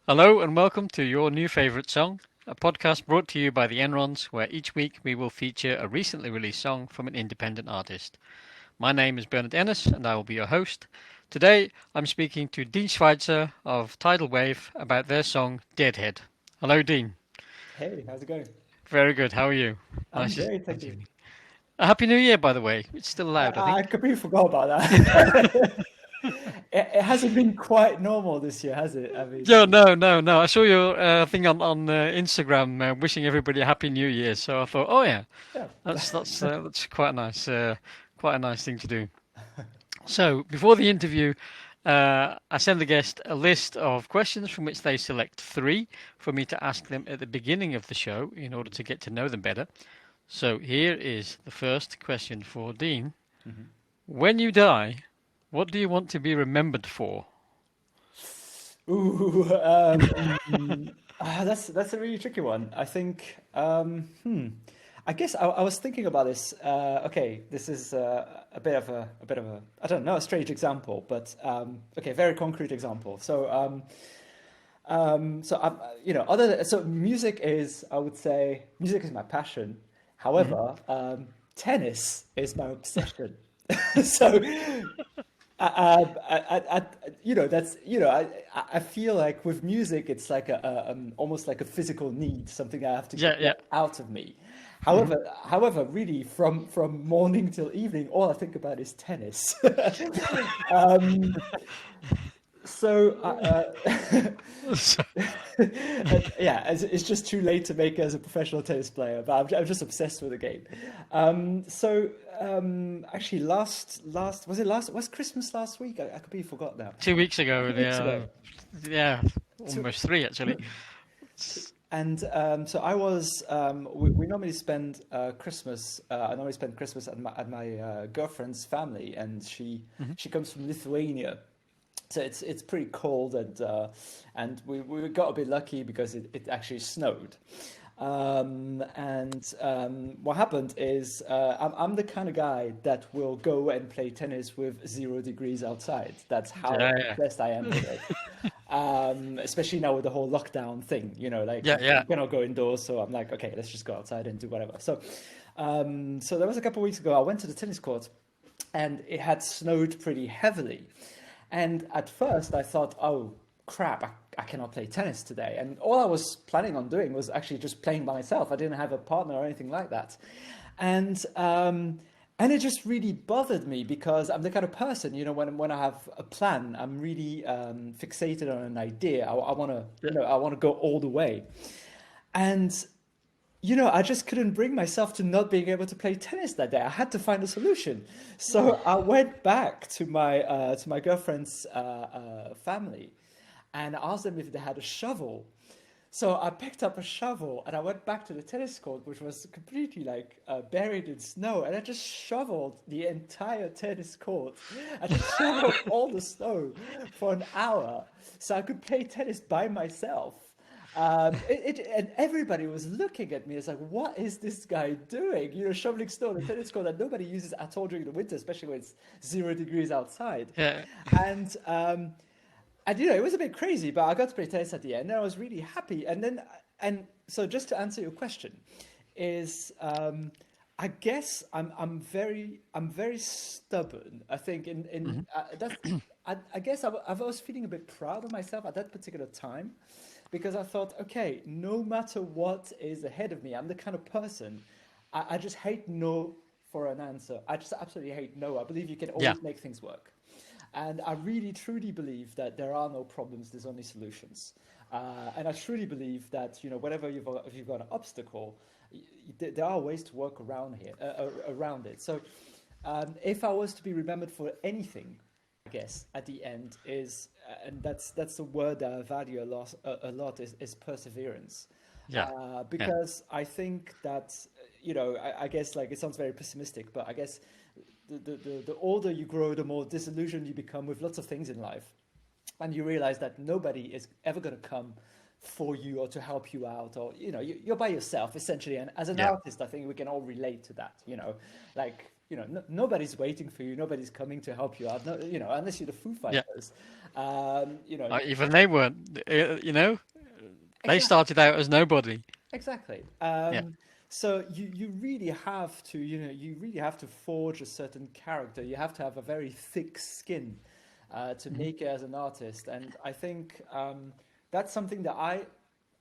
Hello and welcome to Your New Favorite Song, a podcast brought to you by the Enrons, where each week we will feature a recently released song from an independent artist. My name is Bernard Ennis and I will be your host. Today I'm speaking to Dean Schweitzer of Tidal Wave about their song Deadhead. Hello, Dean. Hey, how's it going? Very good. How are you? I'm Nice, great, thank nice you. evening. A Happy New Year, by the way. It's still loud, I I think. completely forgot about that. It hasn't been quite normal this year, has it? I mean, No. I saw your thing on Instagram wishing everybody a Happy New Year. So I thought, oh yeah, yeah. that's quite a nice thing to do. So, before the interview, I send the guest a list of questions from which they select three for me to ask them at the beginning of the show in order to get to know them better. So, here is the first question for Dean. Mhm. When you die, what do you want to be remembered for? Ooh, that's a really tricky one. I think, I guess I was thinking about this. Okay, this is a bit of a I don't know, a strange example, but okay, very concrete example. Other so music is, I would say, music is my passion. Hmm. However, tennis is my obsession. So, that's I feel like with music, it's like almost like a physical need, something I have to Yeah, yeah. get out of me. Hmm. However, really, from morning till evening, all I think about is tennis. um, so, So, yeah, it's just too late to make it as a professional tennis player, but I'm just obsessed with the game. Actually, was Christmas last week? I completely forgot now. 2 weeks ago, 2 weeks ago. yeah, So, almost three actually. and so I was. We normally spend Christmas. I normally spend Christmas at my girlfriend's family, and Hmm. she comes from Lithuania. So it's pretty cold, and we got a bit lucky because it actually snowed. What happened is I'm the kind of guy that will go and play tennis with 0 degrees outside. That's how Yeah, obsessed I am with it. Especially now with the whole lockdown thing, like yeah, you yeah. cannot go indoors. So I'm like, okay, let's just go outside and do whatever. So that was a couple of weeks ago. I went to the tennis court, and it had snowed pretty heavily. And at first, I thought, oh crap, I cannot play tennis today. And all I was planning on doing was actually just playing by myself. I didn't have a partner or anything like that. And and it just really bothered me because I'm the kind of person, when I have a plan, I'm really fixated on an idea. I want to, Yeah. I want to go all the way. And I just couldn't bring myself to not being able to play tennis that day. I had to find a solution. So I went back to my girlfriend's family and asked them if they had a shovel. So I picked up a shovel and I went back to the tennis court, which was completely like buried in snow, and I just shoveled the entire tennis court. I just shoveled all the snow for an hour so I could play tennis by myself. And everybody was looking at me. It's like, what is this guy doing? Shoveling snow on a tennis court that nobody uses at all during the winter, especially when it's 0 degrees outside. Yeah. And it was a bit crazy, but I got to play tennis at the end, and I was really happy. And so just to answer your question, is I guess I'm very stubborn. I think in Hmm. that's I guess I was feeling a bit proud of myself at that particular time because I thought, okay, no matter what is ahead of me, I'm the kind of person I just hate no for an answer. I just absolutely hate no. I believe you can Yeah. always make things work. And I really, truly believe that there are no problems, there's only solutions. And I truly believe that, whenever if you've got an obstacle, there are ways to work around it. So if I was to be remembered for anything, I guess at the end is, and that's the word that I value a lot is perseverance. Yeah. Yeah. Because I think that, I guess like it sounds very pessimistic, but I guess the older you grow, the more disillusioned you become with lots of things in life. And you realize that nobody is ever going to come for you or to help you out, or you're by yourself essentially. And as an Yeah. artist, I think we can all relate to that. Like nobody's waiting for you, nobody's coming to help you out, no, unless you're the Foo Yeah. Fighters. You know, Even they weren't. They exactly. started out as nobody. Exactly. Yeah. So you really have to, you really have to forge a certain character. You have to have a very thick skin to Hmm. make it as an artist. And I think that's something that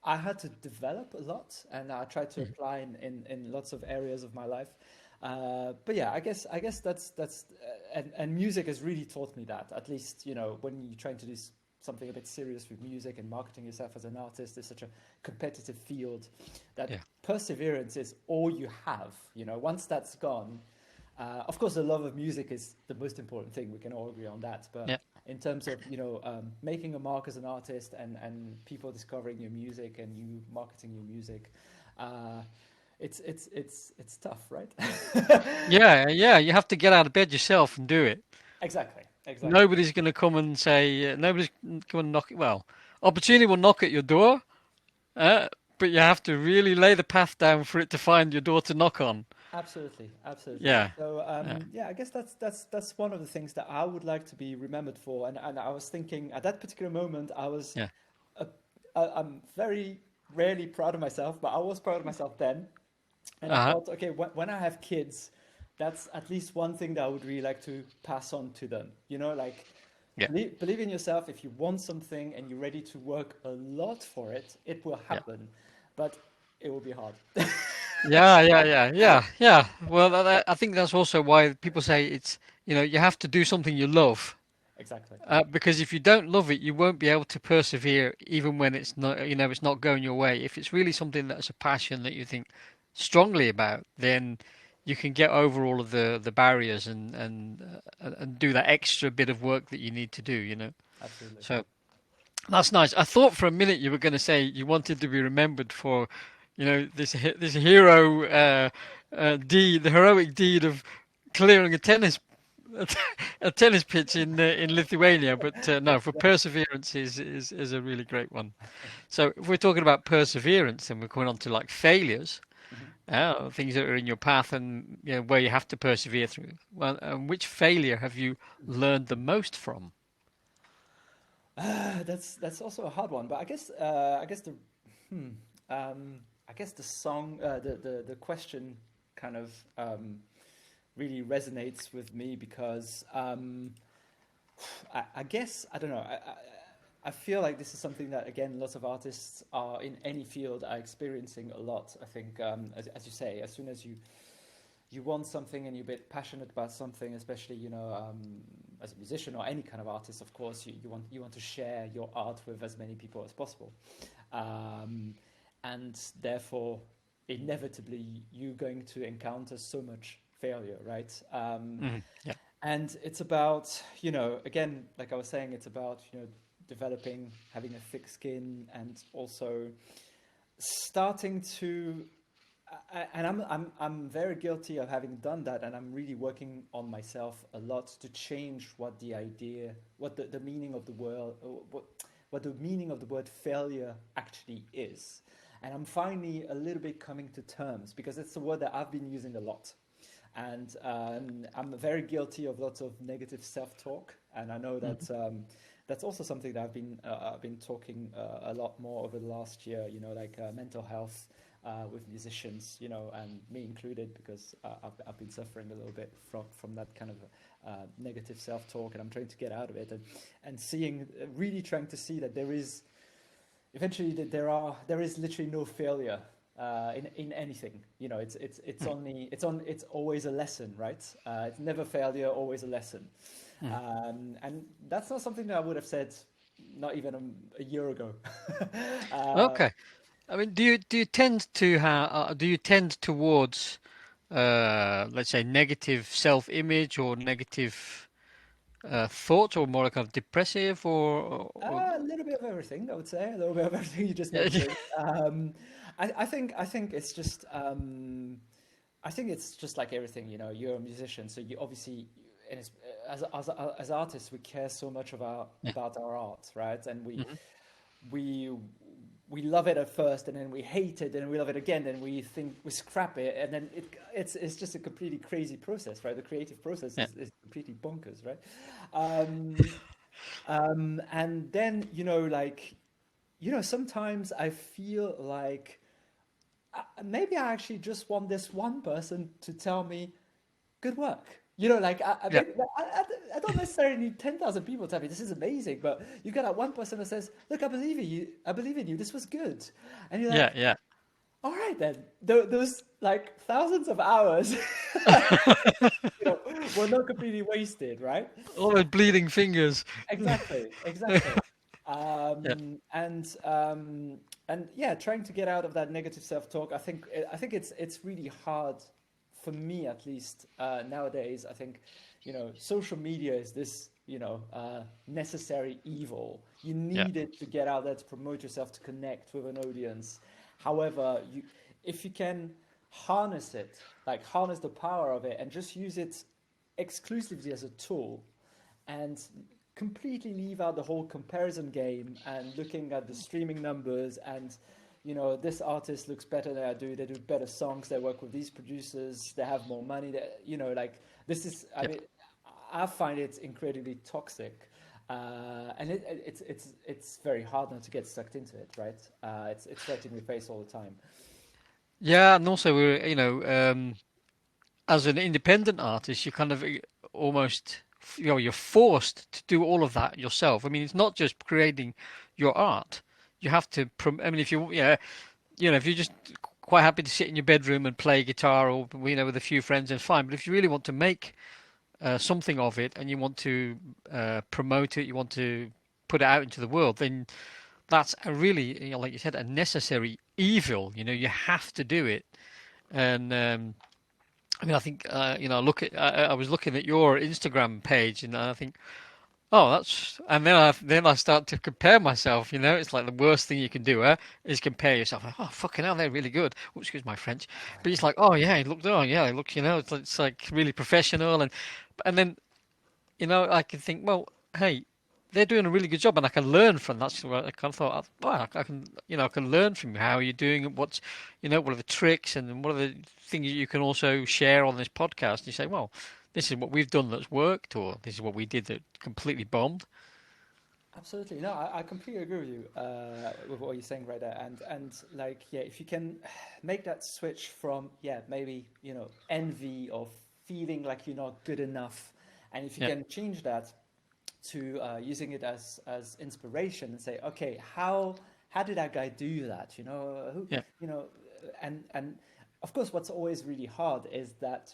I had to develop a lot, and I tried to apply in lots of areas of my life. But yeah, I guess that's and music has really taught me that. At least when you're trying to do something a bit serious with music and marketing yourself as an artist is such a competitive field that Yeah. perseverance is all you have. Once that's gone, of course, the love of music is the most important thing. We can all agree on that. But Yeah. in terms of making a mark as an artist and people discovering your music and you marketing your music, uh, it's tough, right? Yeah. Yeah. You have to get out of bed yourself and do it. Exactly, exactly. Nobody's going to come and say, nobody's going to knock. Well, opportunity will knock at your door, uh, but you have to really lay the path down for it to find your door to knock on. Absolutely, absolutely. Yeah. So Yeah. yeah, I guess that's one of the things that I would like to be remembered for. And I was thinking at that particular moment, Yeah. uh, I'm very rarely proud of myself, but I was proud of myself then. And I Uh-huh. thought, okay, when I have kids, that's at least one thing that I would really like to pass on to them. Like Yeah. believe in yourself. If you want something and you're ready to work a lot for it, it will Yeah. happen, but it will be hard. Yeah, yeah, yeah, yeah, yeah. Well, I think that's also why people say it's, you have to do something you love. Exactly. Because if you don't love it, you won't be able to persevere even when it's not going your way. If it's really something that's a passion that you think strongly about, then you can get over all of the barriers and do that extra bit of work that you need to do. Absolutely. So that's nice. I thought for a minute you were going to say you wanted to be remembered for, this hero deed, the heroic deed of clearing a tennis pitch in Lithuania. But no, for perseverance is a really great one. So if we're talking about perseverance, and we're going on to like failures, Mhm. things that are in your path and where you have to persevere through. Well, which failure have you learned the most from? That's also a hard one, but hmm, I guess the song, the question kind of really resonates with me because I guess I don't know. I feel like this is something that again lots of artists are in any field are experiencing a lot. I think as you say, as soon as you want something and you're a bit passionate about something, especially as a musician or any kind of artist, of course, you want to share your art with as many people as possible, and therefore, inevitably, you're going to encounter so much failure, right? Yeah. And it's about again, like I was saying, it's about developing, having a thick skin, and also starting to and I'm very guilty of having done that, and I'm really working on myself a lot to change what the meaning of the word, what the meaning of the word failure actually is. And I'm finally a little bit coming to terms because it's a word that I've been using a lot. And I'm very guilty of lots of negative self-talk, and I know that that's also something that I've been talking a lot more over the last year. Like mental health with musicians, and me included, because I've been suffering a little bit from that kind of negative self-talk, and I'm trying to get out of it, and really trying to see that there is eventually that there is literally no failure in anything. It's always a lesson, right? It's never failure, always a lesson. And that's not something that I would have said not even a year ago. uh, Okay. I mean, do you tend towards let's say negative self-image or negative thoughts, or more kind of depressive, or a little bit of everything, I would say. A little bit of everything you just yeah, mentioned. I think it's just I think it's just like everything. You're a musician, so you obviously, and as artists, we care so much about yeah, our art, right? And mhm, we we love it at first, and then we hate it, and we love it again, and we think we scrap it, and then it's just a completely crazy process, right? The creative process Yeah. is completely bonkers, right? Um, and then like sometimes I feel like maybe I actually just want this one person to tell me good work. Like Yeah. I don't necessarily need 10,000 people to tell me this is amazing, but you get that one person that says, "Look, I believe in you. I believe in you. This was good," and you're Yeah. like, Yeah. "All right then." Those like thousands of hours, were not completely wasted, right? All those bleeding fingers. Exactly, exactly. Yeah. And yeah, trying to get out of that negative self-talk. I think it's really hard for me, at least nowadays. I think social media is this necessary evil. You Yeah. need it to get out there to promote yourself, to connect with an audience. However, if you can harness it, like harness the power of it, and just use it exclusively as a tool and completely leave out the whole comparison game and looking at the streaming numbers and this artist looks better than I do, they do better songs, they work with these producers, they have more money, like this is, I Yeah. mean, I find it incredibly toxic. And it's very hard not to get sucked into it, right? It's right in your face all the time. Yeah, and also we're, as an independent artist, you kind of almost, you're forced to do all of that yourself. I mean, it's not just creating your art. You have to, I mean, if you, yeah, if you're just quite happy to sit in your bedroom and play guitar or, with a few friends, then fine. But if you really want to make something of it and you want to promote it, you want to put it out into the world, then that's a really, like you said, a necessary evil. You have to do it. And I mean, I think look at I was looking at your Instagram page, and I think, oh, and then I start to compare myself. It's like the worst thing you can do, is compare yourself. Like, oh, fucking hell, they're really good. Oh, excuse my French, but it's like, oh yeah, look, it's like really professional, and then I can think, well, hey, they're doing a really good job, and I can learn from that. That's what I kind of thought. Well, I can, I can learn from you. How are you doing it? What are the tricks, and what are the things you can also share on this podcast? You say, well, this is what we've done that's worked, or this is what we did that completely bombed. Absolutely. No, I completely agree with you with what you're saying right there. And like, yeah, if you can make that switch from, yeah, maybe, envy or feeling like you're not good enough, and if you Yeah, can change that to using it as inspiration and say, okay, how did that guy do that? yeah, you know, and of course, what's always really hard is that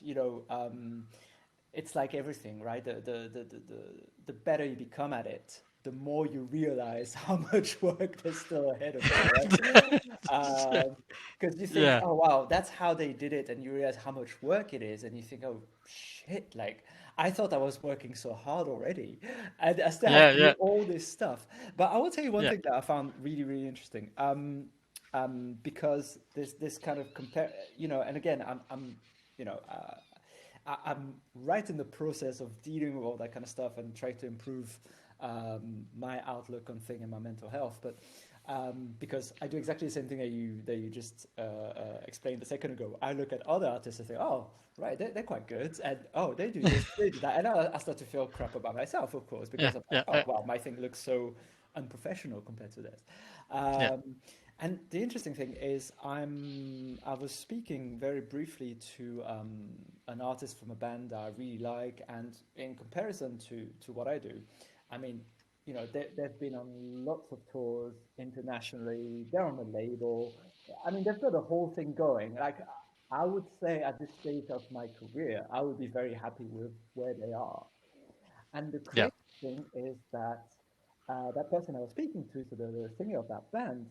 it's like everything, right? The better you become at it, the more you realize how much work there's still ahead of you, right? Because you think, yeah, oh wow, that's how they did it, and you realize how much work it is, and you think, oh shit, like I thought I was working so hard already, and I still have yeah, to do yeah, all this stuff. But I will tell you one yeah, thing that I found really, really interesting. Because this kind of compare, and again, you know, I'm right in the process of dealing with all that kind of stuff and trying to improve my outlook on thing and my mental health. But because I do exactly the same thing that you just explained a second ago. I look at other artists and think, oh, right, they're quite good, and oh, they do this, they do that, and I start to feel crap about myself, of course, yeah, because I'm like, yeah, oh, wow, my thing looks so unprofessional compared to this. yeah, Um, and the interesting thing is, I was speaking very briefly to an artist from a band that I really like, and in comparison to what I do, I mean, they've been on lots of tours internationally. They're on a label. I mean, they've got a whole thing going. Like, I would say at this stage of my career, I would be very happy with where they are. And the yeah, crazy thing is that that person I was speaking to, so the singer of that band,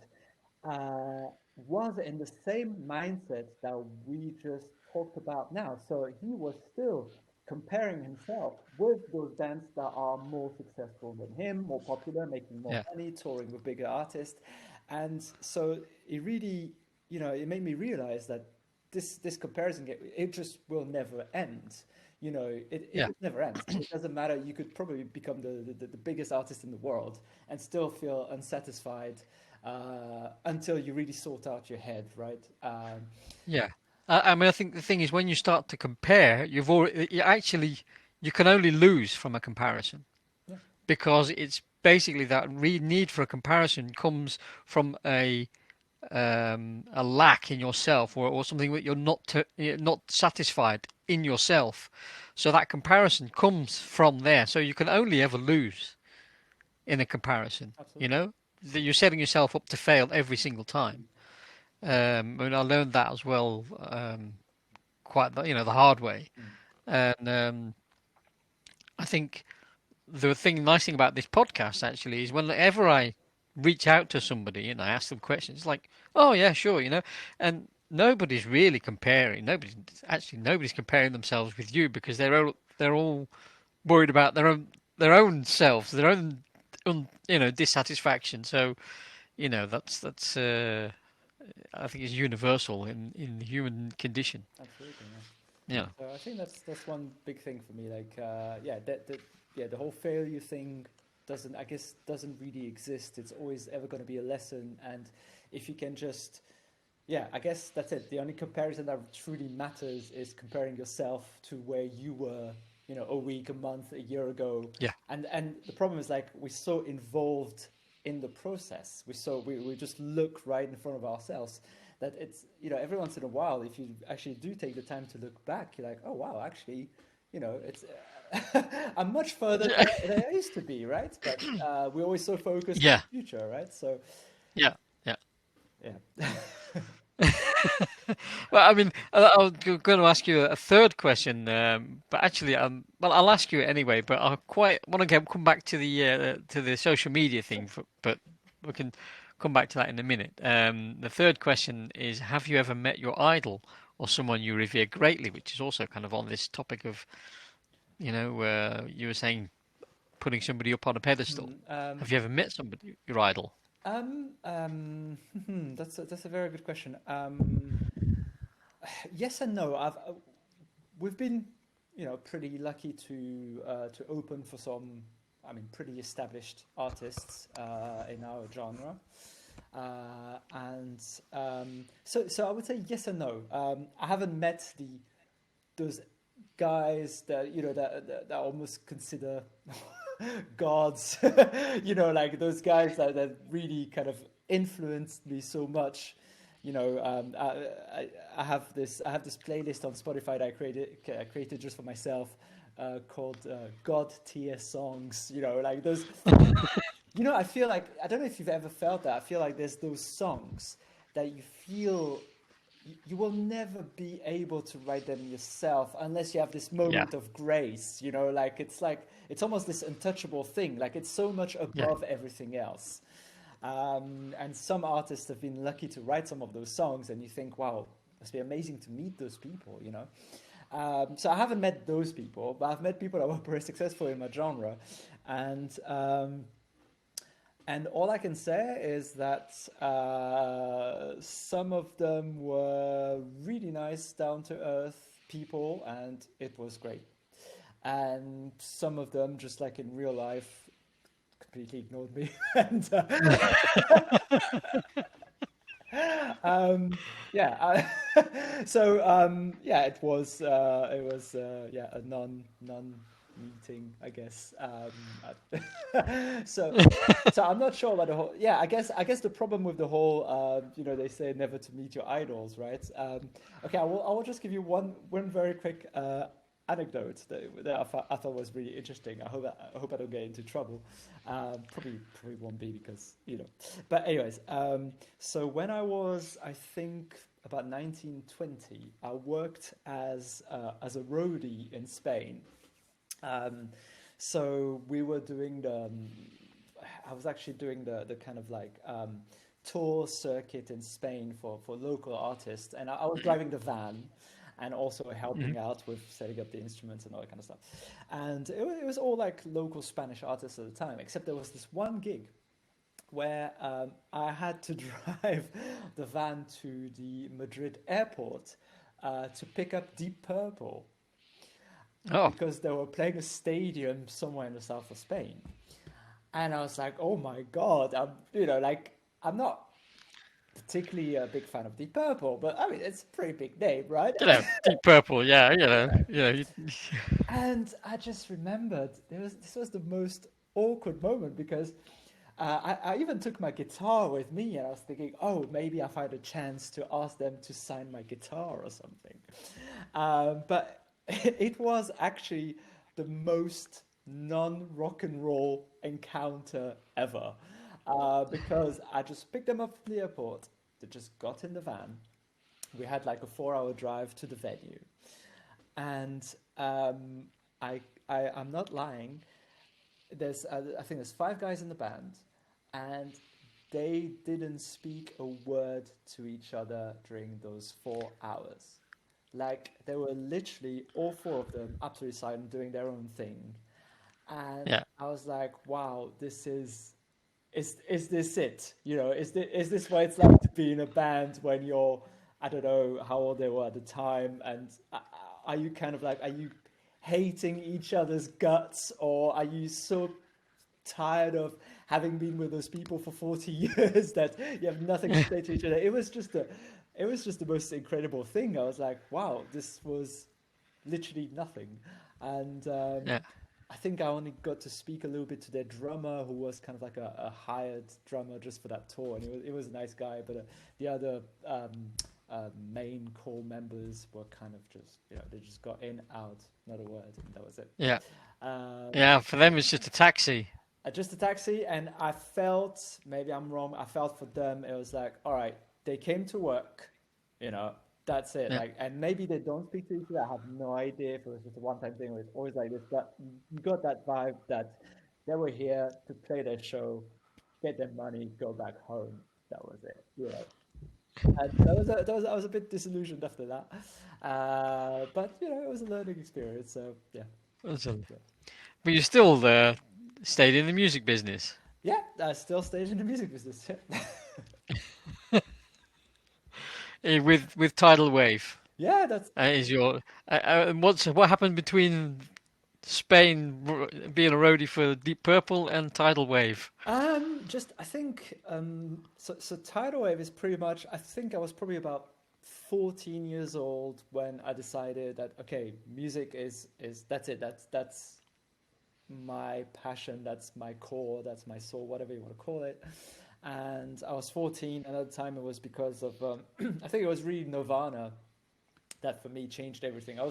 was in the same mindset that we just talked about now. So he was still comparing himself with those bands that are more successful than him, more popular, making more yeah, money, touring with bigger artists. And so it really, it made me realize that this comparison game, it just will never end. It yeah, just never ends. It doesn't matter. You could probably become the biggest artist in the world and still feel unsatisfied until you really sort out your head, right? Yeah. I mean, I think the thing is when you start to compare, you can only lose from a comparison Yeah, because it's basically that need for a comparison comes from a lack in yourself or something that you're not satisfied in yourself. So that comparison comes from there. So you can only ever lose in a comparison, you absolutely. know? That you're setting yourself up to fail every single time. And I learned that as well, the hard way. Mm. And I think nice thing about this podcast actually is whenever I reach out to somebody and I ask them questions, it's like, oh yeah, sure, and nobody's really comparing. Nobody's comparing themselves with you because they're all worried about their own selves, their own dissatisfaction. So that's I think is universal in the human condition. Absolutely, yeah. Yeah, So I think that's one big thing for me. Like, yeah, the whole failure thing doesn't really exist. It's always ever going to be a lesson, and if you can just, yeah, I guess that's it. The only comparison that truly matters is comparing yourself to where you were, a week, a month, a year ago, yeah, and the problem is like we're so involved in the process. We just look right in front of ourselves that it's every once in a while if you actually do take the time to look back, you're like, oh wow, actually, it's I'm much further than I used to be, right? But we're always so focused on yeah, the future, right? So yeah, yeah. yeah. Well, I mean, I was going to ask you a third question, but actually, well, I'll ask you it anyway. But I quite want to come back to the social media thing, but we can come back to that in a minute. The third question is: have you ever met your idol or someone you revere greatly? Which is also kind of on this topic of, you were saying putting somebody up on a pedestal. Mm, Have you ever met somebody your idol? that's a very good question. Yes and no. We've been, pretty lucky to open for some, I mean, pretty established artists in our genre, and so I would say yes and no. I haven't met those guys that that almost consider gods, like those guys that really kind of influenced me so much. I have this playlist on Spotify that I created just for myself, called God tier songs. Like those. I feel like I don't know if you've ever felt that. I feel like there's those songs that you feel you will never be able to write them yourself unless you have this Yeah, moment of grace. Like it's almost this untouchable thing. Like it's so much yeah, above everything else. And some artists have been lucky to write some of those songs, and you think, wow, it must be amazing to meet those people. So I haven't met those people, but I've met people that were very successful in my genre, and all I can say is that some of them were really nice, down to earth people, and it was great. And some of them, just like in real life, completely ignored me. And yeah, yeah, it was yeah, a non meeting, I guess. So so I'm not sure about the whole. Yeah, I guess the problem with the whole, they say never to meet your idols, right? Okay, I will just give you one very quick anecdote that I thought was really interesting. I hope I don't get into trouble. Probably won't be because. But anyways, so when I was, I think, about 1920, I worked as a roadie in Spain. Um, so we were doing I was actually doing the kind of like tour circuit in Spain for local artists, and I was driving the van and also mhm, helping out with setting up the instruments and all that kind of stuff. And it was all like local Spanish artists at the time, except there was this one gig where I had to drive the van to the Madrid airport to pick up Deep Purple oh, because they were playing a stadium somewhere in the south of Spain. And I was like, oh my God, like I'm not particularly a big fan of Deep Purple, but I mean, it's a pretty big name, right? Deep Purple, yeah, And I just remembered this was the most awkward moment because I even took my guitar with me and I was thinking, oh, maybe I find a chance to ask them to sign my guitar or something. But it was actually the most non-rock and roll encounter ever. Because I just picked them up from the airport. They just got in the van. We had like a 4 hour drive to the venue. And I, I'm not lying. I think there's five guys in the band, and they didn't speak a word to each other during those 4 hours. Like they were literally all four of them absolutely silent, doing their own thing. And yeah, I was like, wow, is this it? You know, is this what it's like to be in a band when you're, I don't know how old they were at the time, and are you kind of like, are you hating each other's guts, or are you so tired of having been with those people for 40 years that you have nothing to say to each other? It was just the most incredible thing. I was like, wow, this was literally nothing. And yeah, I think I only got to speak a little bit to their drummer, who was kind of like a hired drummer just for that tour, and it was a nice guy. But the other main core members were kind of just, you know, they just got in, out, not a word, and that was it. yeah, Um, yeah. For them, it's just a taxi. just a taxi, and I felt, maybe I'm wrong, I felt for them it was like, all right, they came to work, you know, that's it. Yeah, Like, and maybe they don't speak to each other. I have no idea if it was just a one-time thing or it's always like this, but you got that vibe that they were here to play their show, get their money, go back home. That was it, you know. And I was a bit disillusioned after that, but you know, it was a learning experience. So yeah, that's a- yeah. but you still stayed in the music business. Yeah, I still stayed in the music business. With Tidal Wave. Yeah, that's Is your and what happened between Spain being a roadie for Deep Purple and Tidal Wave? just I think so tidal wave is pretty much, I think I was probably about 14 years old when I decided that okay, music is that's it. That's my passion, that's my core, that's my soul, whatever you want to call it. And I was 14, and at the time it was because of I think it was really Nirvana that for me changed everything. I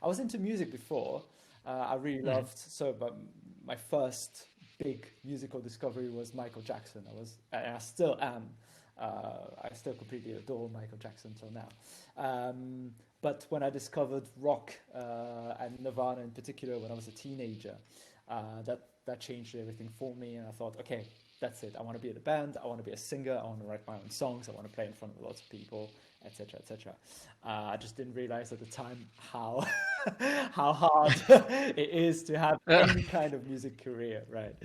was into music before. I really Mm. loved, so, but my first big musical discovery was Michael Jackson. And I still am. I still completely adore Michael Jackson till now. But when I discovered rock and Nirvana in particular when I was a teenager, that changed everything for me. And I thought, okay, that's it. I want to be in a band. I want to be a singer. I want to write my own songs. I want to play in front of lots of people, etc., etc. I just didn't realize at the time how how hard it is to have Yeah, any kind of music career, right?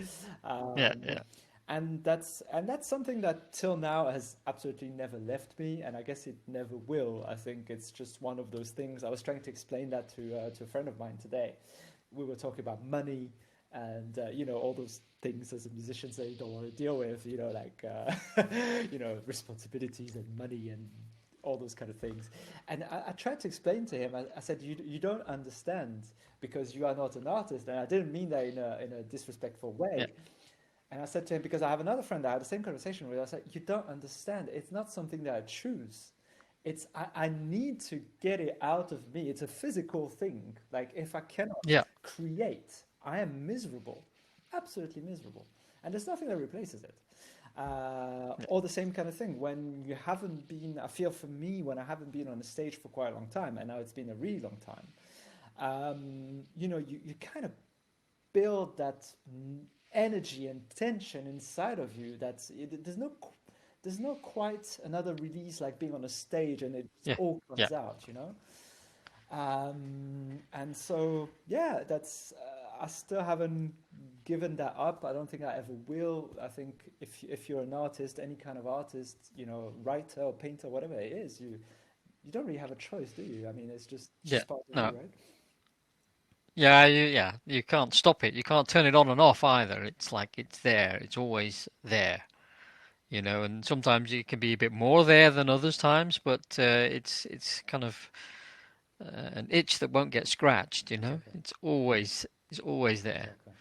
yeah, Um, yeah, and that's something that till now has absolutely never left me, and I guess it never will. I think it's just one of those things. I was trying to explain that to a friend of mine today. We were talking about money and you know, all those things as a musician that you don't want to deal with, you know, like you know, responsibilities and money and all those kind of things. And I tried to explain to him. I said, you don't understand because you are not an artist, and I didn't mean that in a disrespectful yeah, way. And I said to him, because I have another friend that I had the same conversation with. I said, you don't understand. It's not something that I choose. I need to get it out of me. It's a physical thing. Like if I cannot yeah, create, I am miserable, absolutely miserable, and there's nothing that replaces it. yeah, Or the same kind of thing when you haven't been. I feel for me when I haven't been on a stage for quite a long time, and now it's been a really long time. You know, you kind of build that energy and tension inside of you. There's no quite another release like being on a stage and it yeah, all yeah. comes out, you know. And so yeah, that's I still haven't given that up. I don't think I ever will. I think if you're an artist, any kind of artist, you know, writer or painter, whatever it is, you don't really have a choice, do you? I mean, it's Yeah. just part of you, No. right? Yeah, yeah. You can't stop it. You can't turn it on and off either. It's like it's there. It's always there. and sometimes it can be a bit more there than others times, but it's kind of an itch that won't get scratched. Exactly. It's always there. Exactly.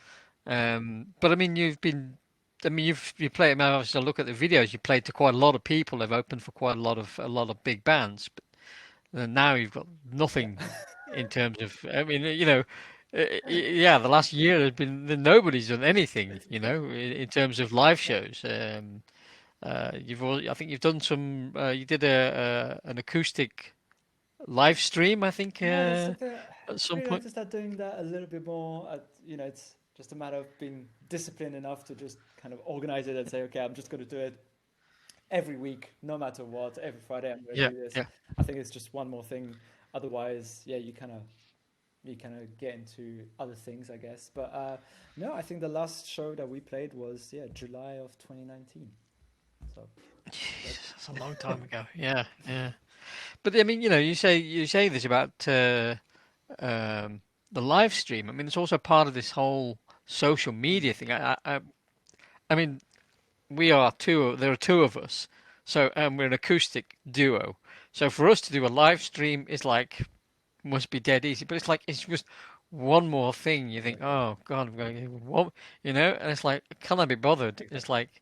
But I mean, you play. I mean, obviously, I look at the videos. You played to quite a lot of people. They've opened for quite a lot of big bands. But then now you've got Yeah. nothing in terms of. I mean, yeah, the last year has been nobody's done anything. In terms of live shows. I think you've done some. You did an acoustic live stream. I think Yeah, there's something at I some really point. noticed that doing that a little bit more. It's just a matter of being disciplined enough to just kind of organize it and say, okay, I'm just going to do it every week, no matter what. Every Friday, I'm going to Yeah, do this. yeah. I think it's just one more thing. Otherwise, yeah, you kind of get into other things, I guess. But no, I think the last show that we played was July of 2019. So Jeez, that's a long time ago. Yeah, yeah. But I mean, you say this about the live stream. I mean, it's also part of this whole social media thing. I mean, we are two. There are two of us, so we're an acoustic duo. So for us to do a live stream is like must be dead easy. But it's just one more thing. You think, exactly. oh God, I'm going to what, and it's like, can I be bothered? It's like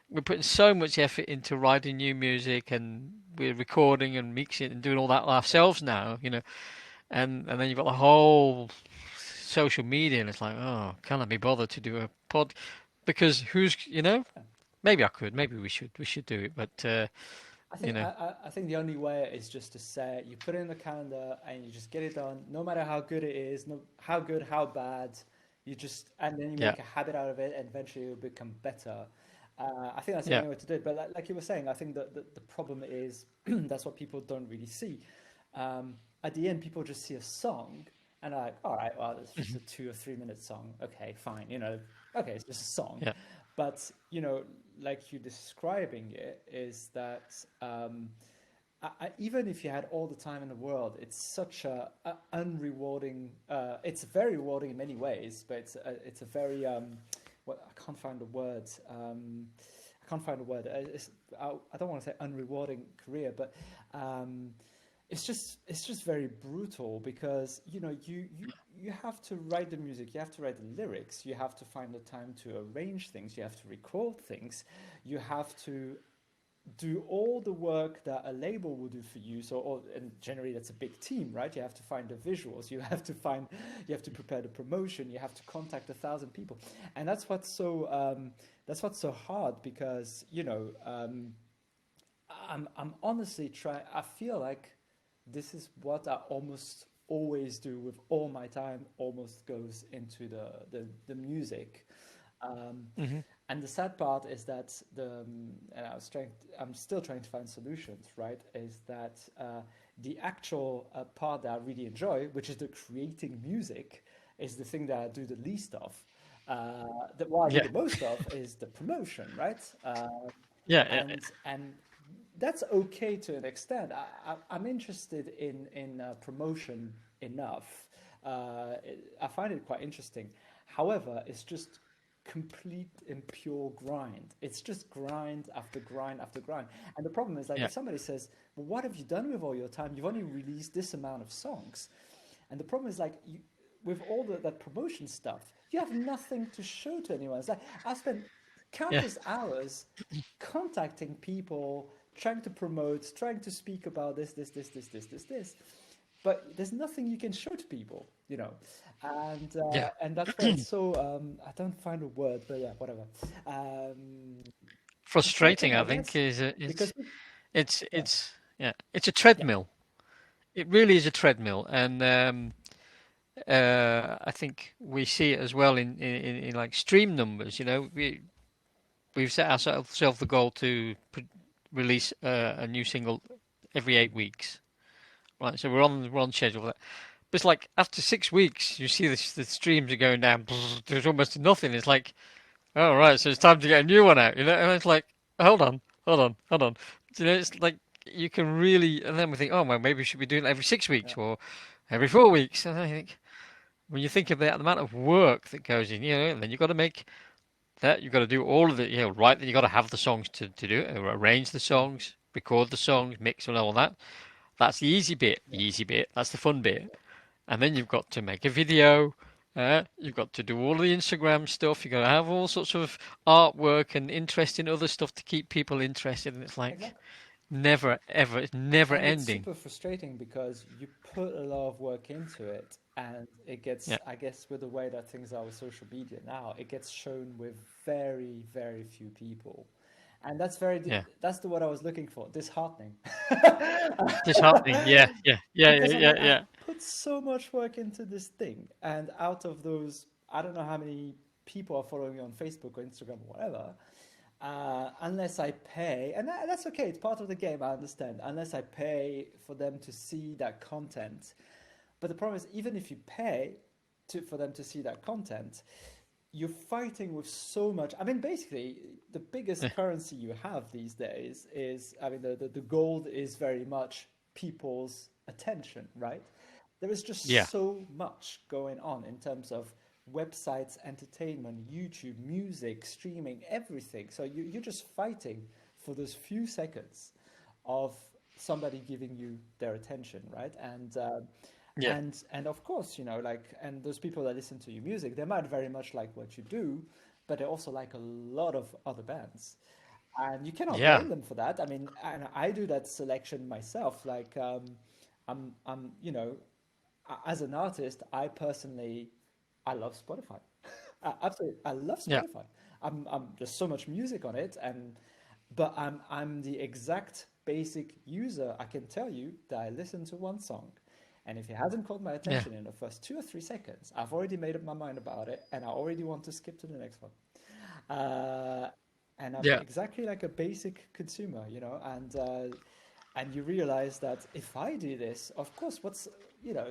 we're putting so much effort into writing new music and we're recording and mixing and doing all that ourselves now. And then you've got the whole social media, and it's like, oh, can I be bothered to do a pod? Because maybe I could, maybe we should do it, but I you think know, I think the only way is just to say you put it in the calendar and you just get it done, no matter how good it is, no how good, how bad. And then you yeah, make a habit out of it, and eventually it will become better. I think that's the yeah, only way to do it. But like you were saying, I think that the problem is that's what people don't really see. At the end, people just see a song and are like, all right, well, it's just a 2 or 3 minute song. Okay, fine. Okay, it's just a song. yeah, But, like you describing it, is that even if you had all the time in the world, it's such a unrewarding. It's very rewarding in many ways, but it's a very what I can't find the word. I can't find a word. I don't want to say unrewarding career, but um, it's just very brutal because you have to write the music, you have to write the lyrics, you have to find the time to arrange things, you have to record things, you have to do all the work that a label will do for you. And generally that's a big team, right? You have to find the visuals, you have to prepare the promotion, you have to contact 1,000 people, and that's what's so hard because I'm honestly trying. I feel like this is what I almost always do with all my time. Almost goes into the music. Um, hmm and the sad part is that and I'm still trying to find solutions. Right? Is that the actual part that I really enjoy, which is the creating music, is the thing that I do the least of. What I do yeah, the most of is the promotion, right? yeah, yeah, And that's okay to an extent. I'm interested in promotion enough. I find it quite interesting. However, it's just complete and pure grind. It's just grind after grind after grind. And the problem is like yeah, if somebody says, "Well, what have you done with all your time? You've only released this amount of songs." And the problem is like with all that promotion stuff, you have nothing to show to anyone. It's like I spent yeah, countless hours contacting people, trying to promote, trying to speak about this. But there's nothing you can show to people. And yeah. that's why it's so I don't find a word, but yeah, whatever. Um, Frustrating, Frustrating, I I think, guess, is because it's yeah, it's yeah, it's a yeah, treadmill. It really is a treadmill, and I think we see it as well in like stream numbers. We've set ourselves the goal to release a new single every 8 weeks, right? So we're on schedule for that. But it's like after 6 weeks, you see the streams are going down. There's almost nothing. It's like, oh right, so it's time to get a new one out, and it's like, hold on, hold on, hold on. It's like you can really, and then we think, oh well, maybe we should be doing it every 6 weeks yeah, or every 4 weeks. And I think when you think about the amount of work that goes in, and then you've got to make that. You've got to do all of the, right. Then you've got to have the songs to do it, arrange the songs, record the songs, mix and all that. That's the easy bit. The easy bit. That's the fun bit. And then you've got to make a video. You've got to do all the Instagram stuff. You've got to have all sorts of artwork and interesting other stuff to keep people interested. And it's like Exactly. never, ever, it's never And it's ending. super frustrating because you put a lot of work into it, and it gets, Yeah, I guess, with the way that things are with social media now, it gets shown with very, very few people. And yeah. that's the word I was looking for, disheartening. Disheartening. Yeah, yeah, yeah, yeah, Because I'm yeah, like, I've yeah. put so much work into this thing, and out of those, I don't know how many people are following me on Facebook or Instagram or whatever, unless I pay, and that's okay, it's part of the game, I understand, unless I pay for them to see that content. But the problem is, even if you pay for them to see that content, you're fighting with so much. I mean, basically, the biggest Yeah, currency you have these days is, I mean, the gold is very much people's attention, right? There is yeah, just so much going on in terms of websites, entertainment, YouTube, music, streaming, everything. So you're just fighting for those few seconds of somebody giving you their attention, right? yeah, And of course, like, and those people that listen to your music, they might very much like what you do, but they also like a lot of other bands, and you cannot yeah, blame them for that. I mean, and I do that selection myself. Like, I'm, as an artist, I personally, I love Spotify. Absolutely, I love yeah, Spotify. There's so much music on it, but I'm the exact basic user. I can tell you that I listen to one song, and if it hasn't caught my yeah, attention in the first 2 or 3 seconds, I've already made up my mind about it, and I already want to skip to the next one. Uh, and I'm yeah, exactly like a basic consumer, and you realize that if I do this, of course, you know,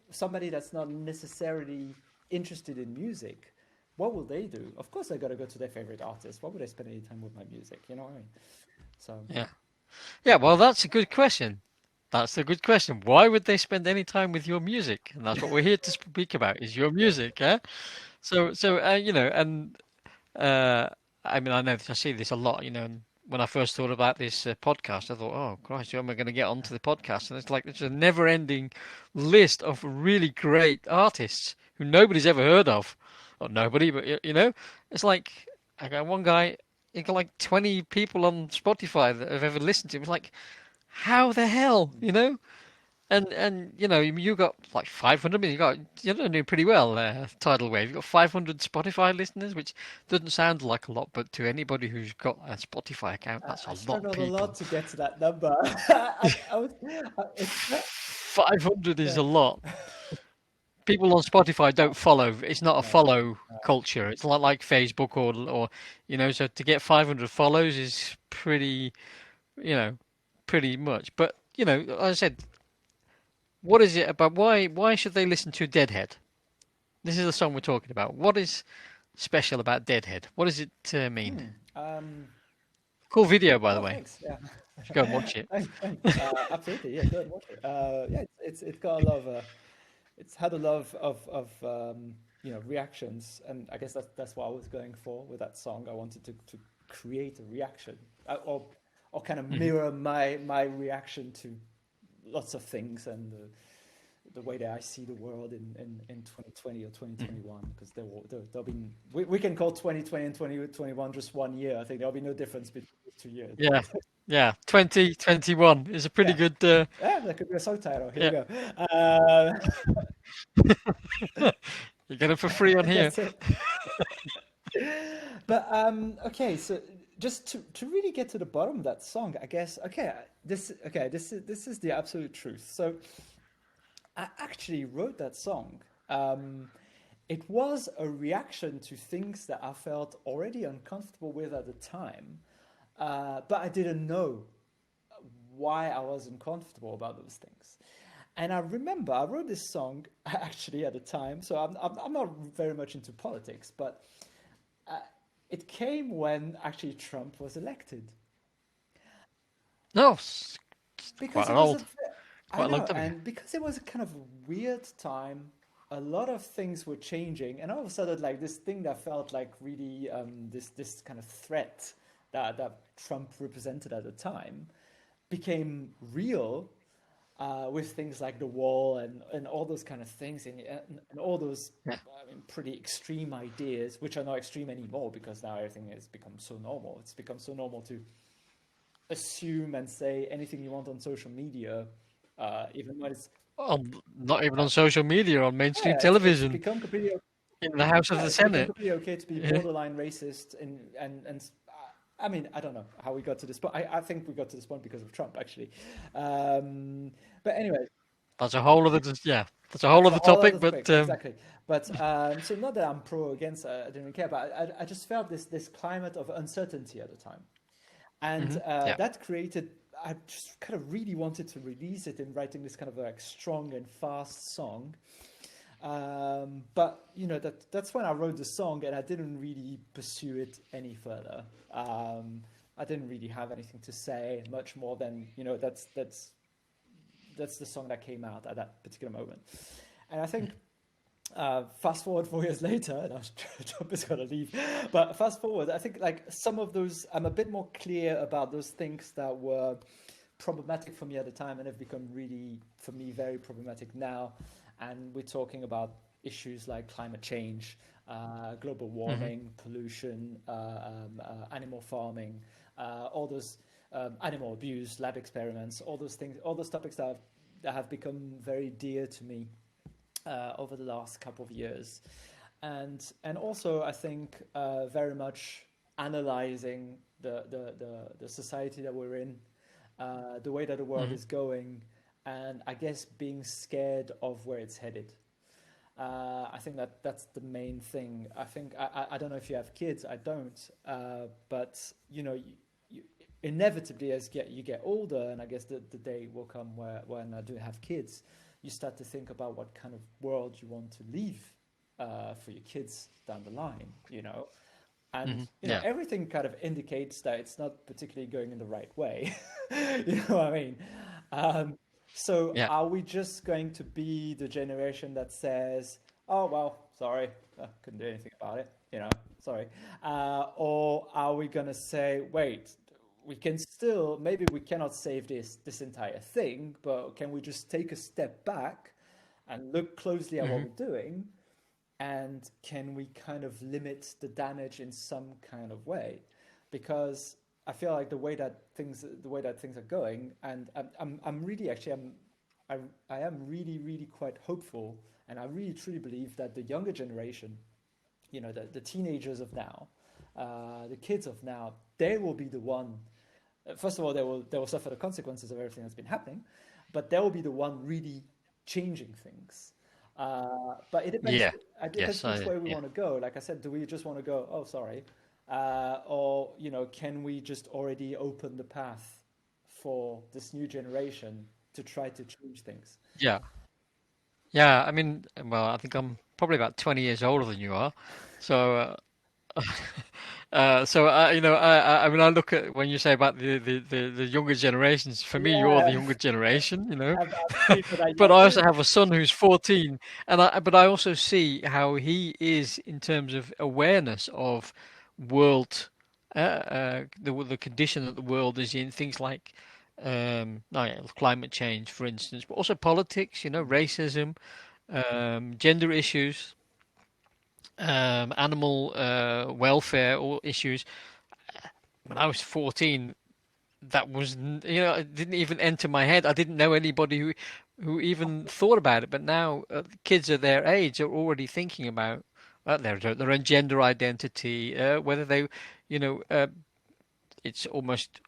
somebody that's not necessarily interested in music, what will they do? Of course, they got to go to their favorite artist. Why would I spend any time with my music? You know what I mean? So, yeah. Yeah, well, that's a good question. That's a good question. Why would they spend any time with your music? And that's what we're here to speak about, is your music, yeah? And uh, I mean, I know I see this a lot, and when I first thought about this podcast, I thought, oh, Christ, how am I going to get onto the podcast? And it's like, it's a never-ending list of really great artists who nobody's ever heard of. Not nobody, but, it's like, I got one guy, he got like 20 people on Spotify that have ever listened to him. It's like, how the hell, And you got like 500 million. You're doing pretty well, Tidal Wave. You've got 500 Spotify listeners, which doesn't sound like a lot, but to anybody who's got a Spotify account, that's I a lot of struggled a lot people. to get to that number. It's not, 500 is yeah, a lot. People on Spotify don't follow. It's not a no, follow culture. It's not like Facebook so to get 500 follows is you know, pretty much. But, as I said, what is it about? Why should they listen to Deadhead? This is the song we're talking about. What is special about Deadhead? What does it mean? hmm, um, Cool video, by the oh, way. thanks. Yeah, You should go and watch it. thanks. Absolutely. Yeah, go and watch it. Yeah, it's got a lot of it's had a lot of reactions, and I guess that's what I was going for with that song. I wanted to create a reaction, or kind of Hmm. mirror my reaction to lots of things, and the way that I see the world in 2020 or Hmm. 2021, because there'll be, we can call 2020 and 2021 just one year. I think there'll be no difference between those 2 years. Yeah, yeah. 2021 is a pretty Yeah, good. yeah, that could be a song title. Here we Yeah, go. Uh, you get it for free on here. that's it. But okay, so just to really get to the bottom of that song, I guess. This is the absolute truth. So I actually wrote that song. Um, it was a reaction to things that I felt already uncomfortable with at the time, but I didn't know why I was uncomfortable about those things. And I remember I wrote this song actually at the time, so I'm not very much into politics, but uh, it came when actually Trump was elected. No, it's Because quite it an was old, I quite a long know, time ago. and because it was a kind of weird time a lot of things were changing, and all of a sudden, like this thing that felt like really this kind of threat that Trump represented at the time became real with things like the wall and all those kind of things and all those Yeah. I mean, pretty extreme ideas, which are not extreme anymore because now everything has become so normal. It's become so normal to assume and say anything you want on social media, even when it's Not even on social media, on mainstream yeah, it's television, become completely in the House of yeah, the it's become Senate. completely okay to be Yeah. borderline racist and I mean, I don't know how we got to this point. I think we got to this point because of Trump, actually. But anyway, That's a whole other, yeah, that's a whole that's a other whole topic. other But topic, exactly. But so not that I'm pro or against, I didn't really care, but I just felt this climate of uncertainty at the time, and yeah. that created. I just kind of really wanted to release it in writing this kind of like strong and fast song. But you know that's when I wrote the song, and I didn't really pursue it any further. I didn't really have anything to say much more than you know that's the song that came out at that particular moment. And I think fast forward 4 years later, and I'm Trump is gonna leave, but fast forward, I think like some of those, I'm a bit more clear about those things that were problematic for me at the time and have become really, for me, very problematic now. And we're talking about issues like climate change, global Hmm. warming, pollution, animal farming, all those animal abuse, lab experiments, all those things, all those topics that have become very dear to me over the last couple of years, and also I think very much analyzing the society that we're in, the way that the world Hmm. is going, and I guess being scared of where it's headed. I think that's the main thing. I think I don't know if you have kids. I don't, but you know, you inevitably as you get older, and I guess the day will come where when I do have kids, you start to think about what kind of world you want to leave for your kids down the line. You know, and you know Yeah. everything kind of indicates that it's not particularly going in the right way. You know what I mean? Um, so Yeah. are we just going to be the generation that says, "Oh well, sorry, couldn't do anything about it," you know, sorry, or are we gonna say, "Wait, we can still maybe we cannot save this entire thing, but can we just take a step back and look closely at what Hmm. we're doing and can we kind of limit the damage in some kind of way because I feel like the way that things are going and I'm really actually I am really really quite hopeful and I really truly believe that the younger generation, you know, the teenagers of now, the kids of now, they will be the one. First of all, they will suffer the consequences of everything that's been happening, but they will be the one really changing things. But it depends. Yeah. It depends Yes. which way we Yeah. want to go. Like I said, do we just want to go? Oh, sorry, or you know, can we just already open the path for this new generation to try to change things? Yeah. Yeah. I mean, well, I think I'm probably about 20 years older than you are. So, you know, I mean, I look at when you say about the younger generations. For me, you're the Yeah, younger generation, you know. I'm ready for that But I also young. have a son who's 14, but I also see how he is in terms of awareness of world, the condition that the world is in. Things like, oh yeah, climate change, for instance, but also politics. You know, racism, gender issues, animal welfare, or issues. When I was 14, that was you know it didn't even enter my head. I didn't know anybody who even thought about it. But now kids of their age are already thinking about their own gender identity, whether they, you know, it's almost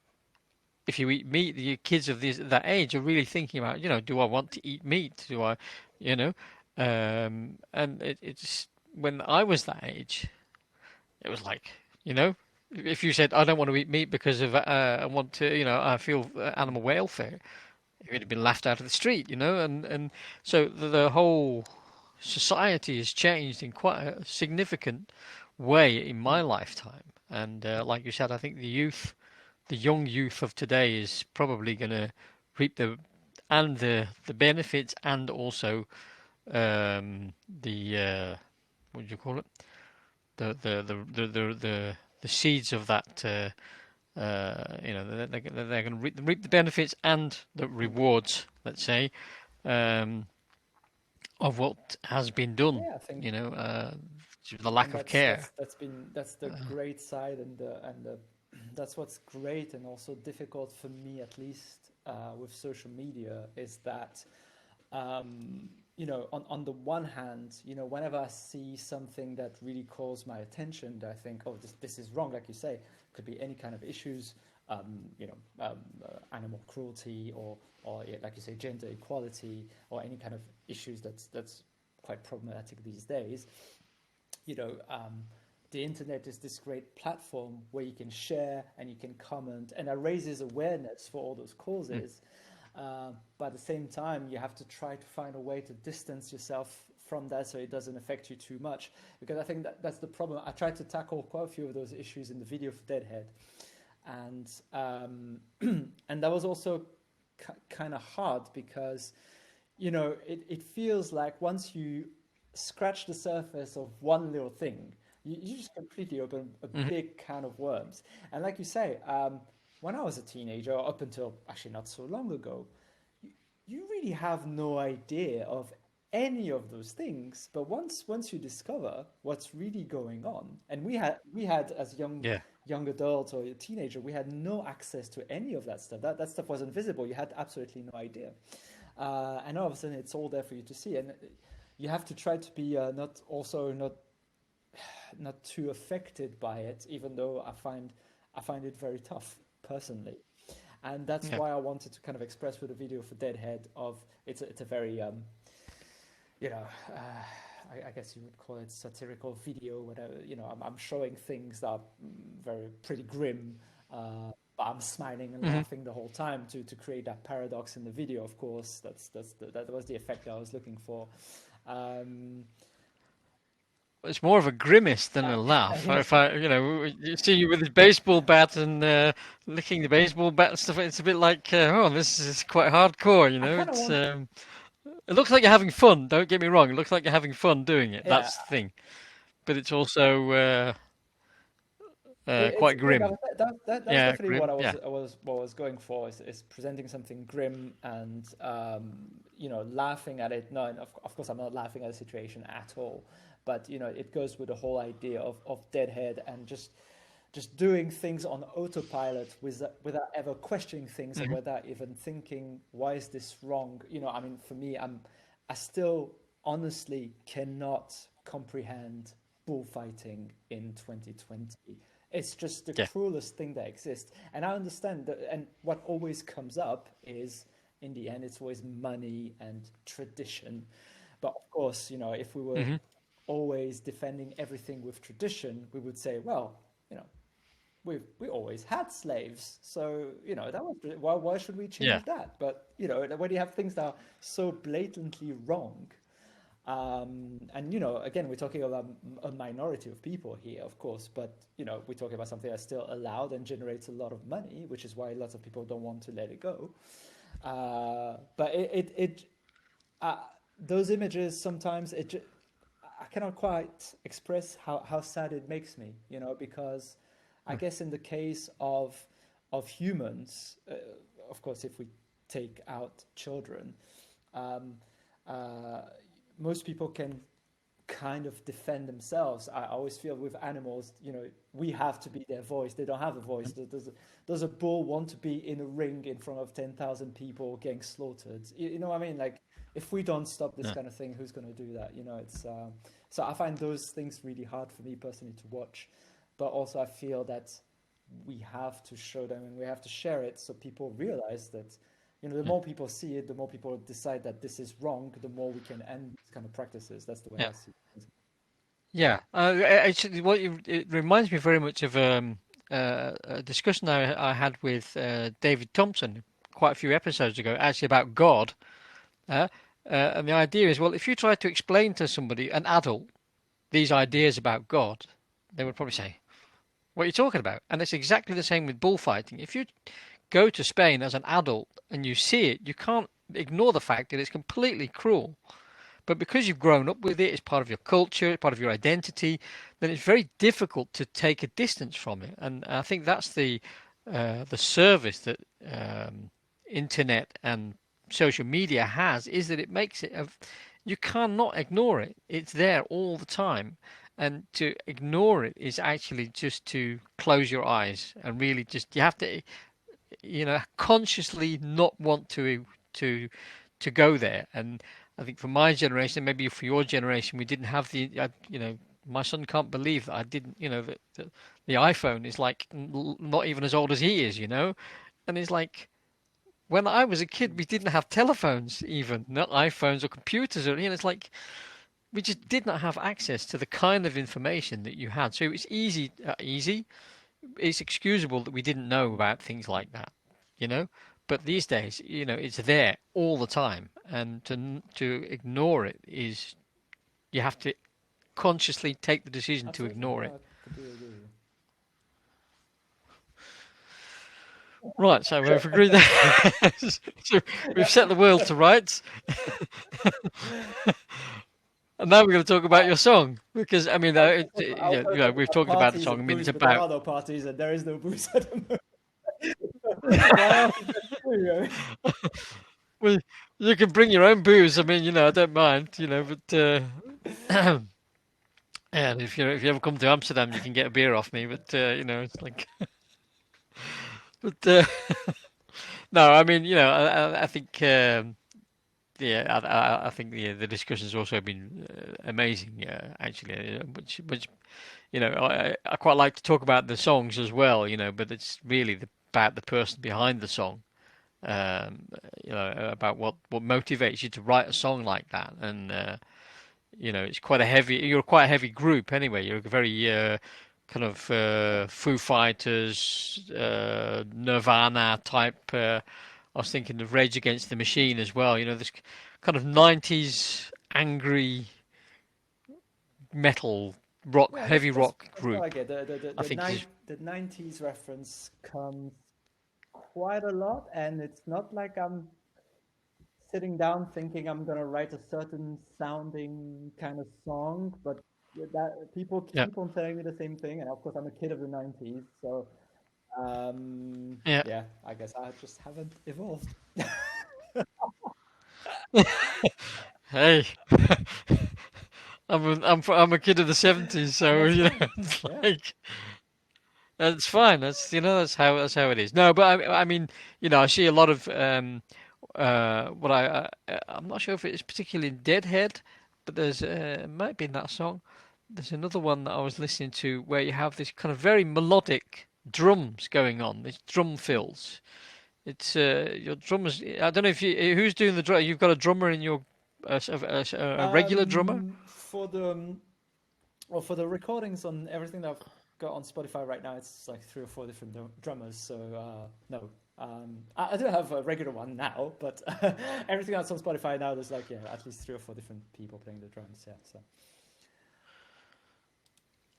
if you eat meat, the kids of that age are really thinking about, you know, do I want to eat meat? Do I, you know, and it's when I was that age, it was like, you know, if you said I don't want to eat meat because of I want to, you know, I feel animal welfare, it would have been laughed out of the street, you know, and so the whole society has changed in quite a significant way in my lifetime. And like you said, I think the young youth of today is probably going to reap the benefits and also what do you call it? The seeds of that. They're going to reap the benefits and the rewards, let's say, um, of what has been done. Yeah, I think, The lack and of care. that's the great side, and that's what's great and also difficult for me, at least, with social media, is that, on the one hand, whenever I see something that really calls my attention, that I think, oh, this is wrong, like you say, could be any kind of issues, animal cruelty, or yeah, like you say, gender equality, or any kind of issues that's quite problematic these days. you know, um, the internet is this great platform where you can share and you can comment, and that raises awareness for all those causes. But at the same time, you have to try to find a way to distance yourself from that so it doesn't affect you too much. Because I think that's the problem. I tried to tackle quite a few of those issues in the video for Deadhead, and and that was also kind of hard because it feels like once you scratch the surface of one little thing, you just completely open a Hmm. big can of worms. And like you say, when I was a teenager, up until actually not so long ago, you, you really have no idea of any of those things. But once you discover what's really going on, and we had as Yeah. young adults or a teenager, we had no access to any of that stuff. That stuff wasn't visible. You had absolutely no idea. And all of a sudden, it's all there for you to see, and you have to try to be not too affected by it, even though I find it very tough personally. And that's Yeah. why I wanted to kind of express with a video for Deadhead of it's a very you know I guess you would call it satirical video. Whatever, I'm showing things that are very pretty grim, but I'm smiling and Hmm. laughing the whole time to create that paradox in the video. Of course, that was the effect that I was looking for. Um, It's more of a grimace than a laugh. yeah, If you see you with his baseball bat and licking the baseball bat and stuff, it's a bit like, oh, this is quite hardcore. I kind of It's want, it looks like you're having fun. Don't get me wrong. It looks like you're having fun doing it. yeah. That's the thing. But it's also It's quite yeah, grim. that's Yeah, definitely what grim. Yeah. I was going for, is presenting something grim and laughing at it. No, and of course I'm not laughing at the situation at all, but it goes with the whole idea of Deadhead and just doing things on autopilot without ever questioning things and Hmm. without even thinking, why is this wrong? I mean, for me, I still honestly cannot comprehend bullfighting in 2020. It's just the Yeah. cruelest thing that exists. And I understand that, and what always comes up is, in the end, it's always money and tradition. But of course, if we were Hmm. always defending everything with tradition, we would say, well, you know, we always had slaves, so that was why should we Yeah. change that? But when you have things that are so blatantly wrong, and again, we're talking about a minority of people here, of course, but we're talking about something that's still allowed and generates a lot of money, which is why lots of people don't want to let it go. But uh, those images sometimes I cannot quite express how sad it makes me, because I guess in the case of humans, of course, if we take out children, um, uh, most people can kind of defend themselves. I always feel with animals, we have to be their voice. They don't have a voice. Does a bull want to be in a ring in front of 10,000 people getting slaughtered? You know what I mean? Like, if we don't stop this Yeah. kind of thing, who's going to do that? It's so I find those things really hard for me personally to watch, but also I feel that we have to show them and we have to share it so people realize that the Yeah. more people see it, the more people decide that this is wrong, the more we can end these kind of practices. That's the way Yeah. I see it. Yeah. Actually, it reminds me very much of a discussion I had with David Thompson quite a few episodes ago, actually about God. Uh, and the idea is, well, if you try to explain to somebody, an adult, these ideas about God, they would probably say, "What are you talking about?" And it's exactly the same with bullfighting. If you go to Spain as an adult and you see it, you can't ignore the fact that it's completely cruel. But because you've grown up with it, it's part of your culture, it's part of your identity, then it's very difficult to take a distance from it. And I think that's the service that internet and social media has, is that it makes it you cannot ignore it. It's there all the time. And to ignore it is actually just to close your eyes and really just you have to consciously not want to to go there. And I think for my generation, maybe for your generation, we didn't have my son can't believe that I didn't, that the iPhone is like not even as old as he is, and it's like when I was a kid, we didn't have telephones, even not iPhones or computers, or it's like we just did not have access to the kind of information that you had. So it was easy. It's excusable that we didn't know about things like that, you know. But these days, it's there all the time, and to ignore it is you have to consciously take the decision to Absolutely. ignore No, it. I completely agree with you. Right, so we've agreed that so we've set the world to rights, and now we're going to talk about your song because I mean, I was going to talk we've about talked about the parties song. I and mean, it's booze, but there about are no parties and there is no booze at the moment. Well, well, you can bring your own booze. I mean, I don't mind, but and if you ever come to Amsterdam, you can get a beer off me. But it's like, but no, I mean, I think. Yeah, I think the discussion's also been amazing, actually. Which I quite like to talk about the songs as well, but it's really about the person behind the song, um, about what motivates you to write a song like that, and it's quite a heavy. You're quite a heavy group anyway. You're a very kind of Foo Fighters, Nirvana type. I was thinking of Rage Against the Machine as well. This kind of 90s angry metal rock, yeah, heavy rock that's what I group. get. I think is The 90s reference comes quite a lot, and it's not like I'm sitting down thinking I'm gonna write a certain sounding kind of song, but that people yeah, keep on telling me the same thing, and of course I'm a kid of the 90s, so yeah. yeah, I guess I just haven't evolved. Hey, I'm a kid of the 70s, so That's fine. it's Yeah. like that's fine. That's how it is. No, but I mean, I see a lot of what I'm not sure if it's particularly Deadhead, but there's it might be in that song. There's another one that I was listening to where you have this kind of very melodic drums going on, these drum fills. It's your drummers. I don't know if who's doing the drum. You've got a drummer in your a regular drummer. For the well, for the recordings on everything that I've got on Spotify right now, it's like three or four different drummers. So no, I do have a regular one now, but everything that's on Spotify now, there's like at least three or four different people playing the drums. Yeah, so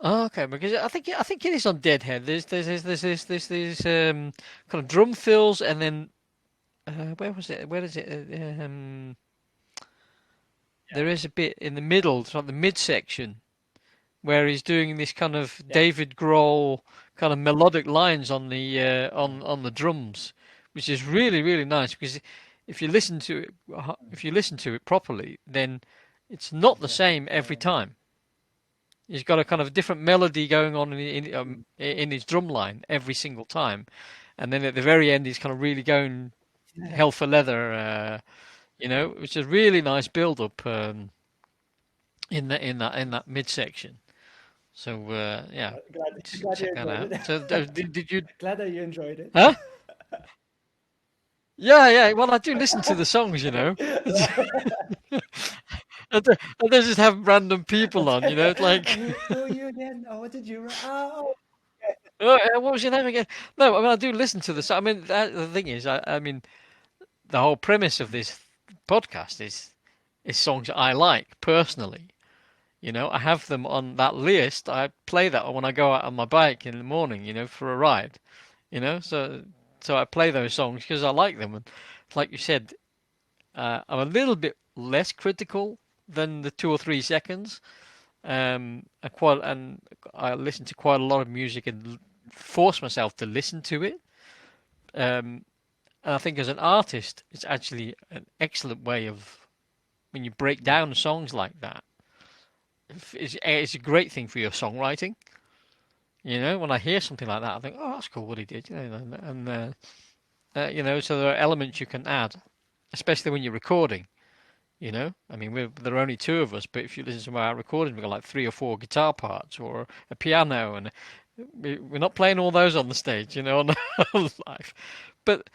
Oh, okay, because I think it is on Deadhead. There's kind of drum fills, and then where was it? Where is it? There is a bit in the middle, it's like the midsection, where he's doing this kind of yeah, David Grohl kind of melodic lines on the on the drums, which is really really nice because if you listen to it if you listen to it properly, then it's not the yeah, same every time. He's got a kind of different melody going on in his drum line every single time, and then at the very end he's kind of really going yeah. hell for leather, which is a really nice build up in that midsection. So yeah, Glad you check that enjoyed out. it. So did you? Glad that you enjoyed it. Huh? Yeah, yeah. Well, I do listen to the songs. I don't just have random people on. It's like, Who are you again? Oh, what did you? Oh, oh, what was your name again? No, I mean I do listen to the song. I mean the thing is, I mean the whole premise of this podcast is songs that I like personally. I have them on that list. I play that when I go out on my bike in the morning, for a ride. So I play those songs because I like them. And like you said, I'm a little bit less critical than the 2 or 3 seconds. And I listen to quite a lot of music and force myself to listen to it. Um, and I think as an artist, it's actually an excellent way of when you break down songs like that. It's a great thing for your songwriting. When I hear something like that, I think, oh, that's cool what he did. So there are elements you can add, especially when you're recording. I mean, there are only two of us, but if you listen to our recordings, we've got like 3 or 4 guitar parts or a piano, and we're not playing all those on the stage, on live. But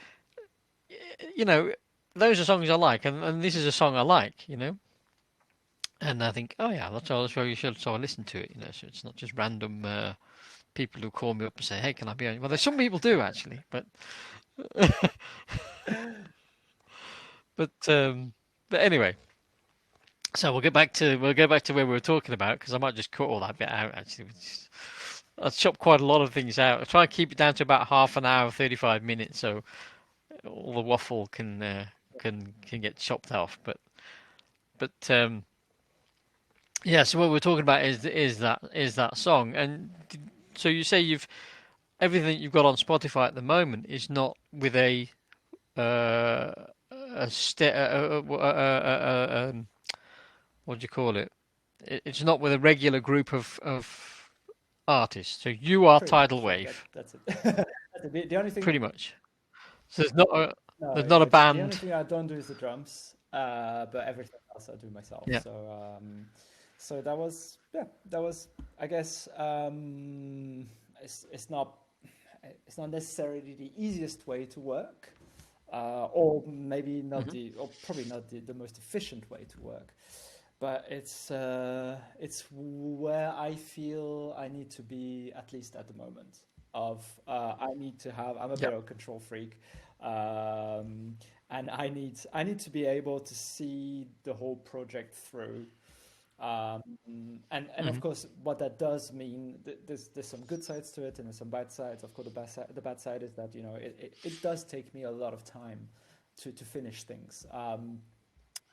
you know, those are songs I like, and this is a song I like, And I think, oh yeah, that's why you should. So I listen to it, So it's not just random people who call me up and say, "Hey, can I be on?" Well, there's some people do actually, but but anyway. So we'll go back to where we were talking about because I might just cut all that bit out. Actually, I'll chop quite a lot of things out. I'll try and keep it down to about half an hour, 35 minutes, so all the waffle can get chopped off. But yeah. So what we're talking about is that song, and so you say everything that you've got on Spotify at the moment is not with uh, a, st- what do you call it? It's not with a regular group of artists. So you are Pretty Tidal much, yeah, Wave, that's it. That's it. The only thing, pretty much. So no, there's not a it's the only band. thing I don't do is the drums, but everything else I do myself. Yeah. So that was, yeah, that was, I guess, it's not necessarily the easiest way to work, or maybe not Hmm. or probably not the most efficient way to work. But it's where I feel I need to be, at least at the moment. I need to have. I'm a bit Yeah. of a control freak, and I need to be able to see the whole project through. Um, and of Hmm. course, what that does mean, there's some good sides to it, and there's some bad sides. Of course, the bad side is that it does take me a lot of time to finish things.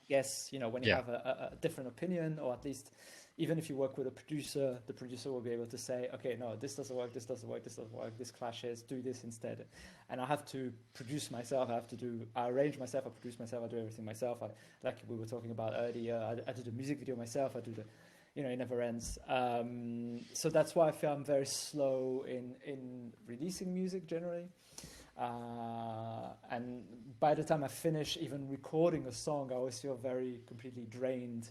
Guess when you Yeah. have a different opinion, or at least even if you work with a producer, the producer will be able to say, okay, no, this doesn't work, this doesn't work, this doesn't work, this clashes, do this instead. And I have to produce myself. I arrange myself, I produce myself, I do everything myself. Like we were talking about earlier, I do the music video myself, I do it never ends. So that's why I feel I'm very slow in releasing music generally. And by the time I finish even recording a song, I always feel very completely drained,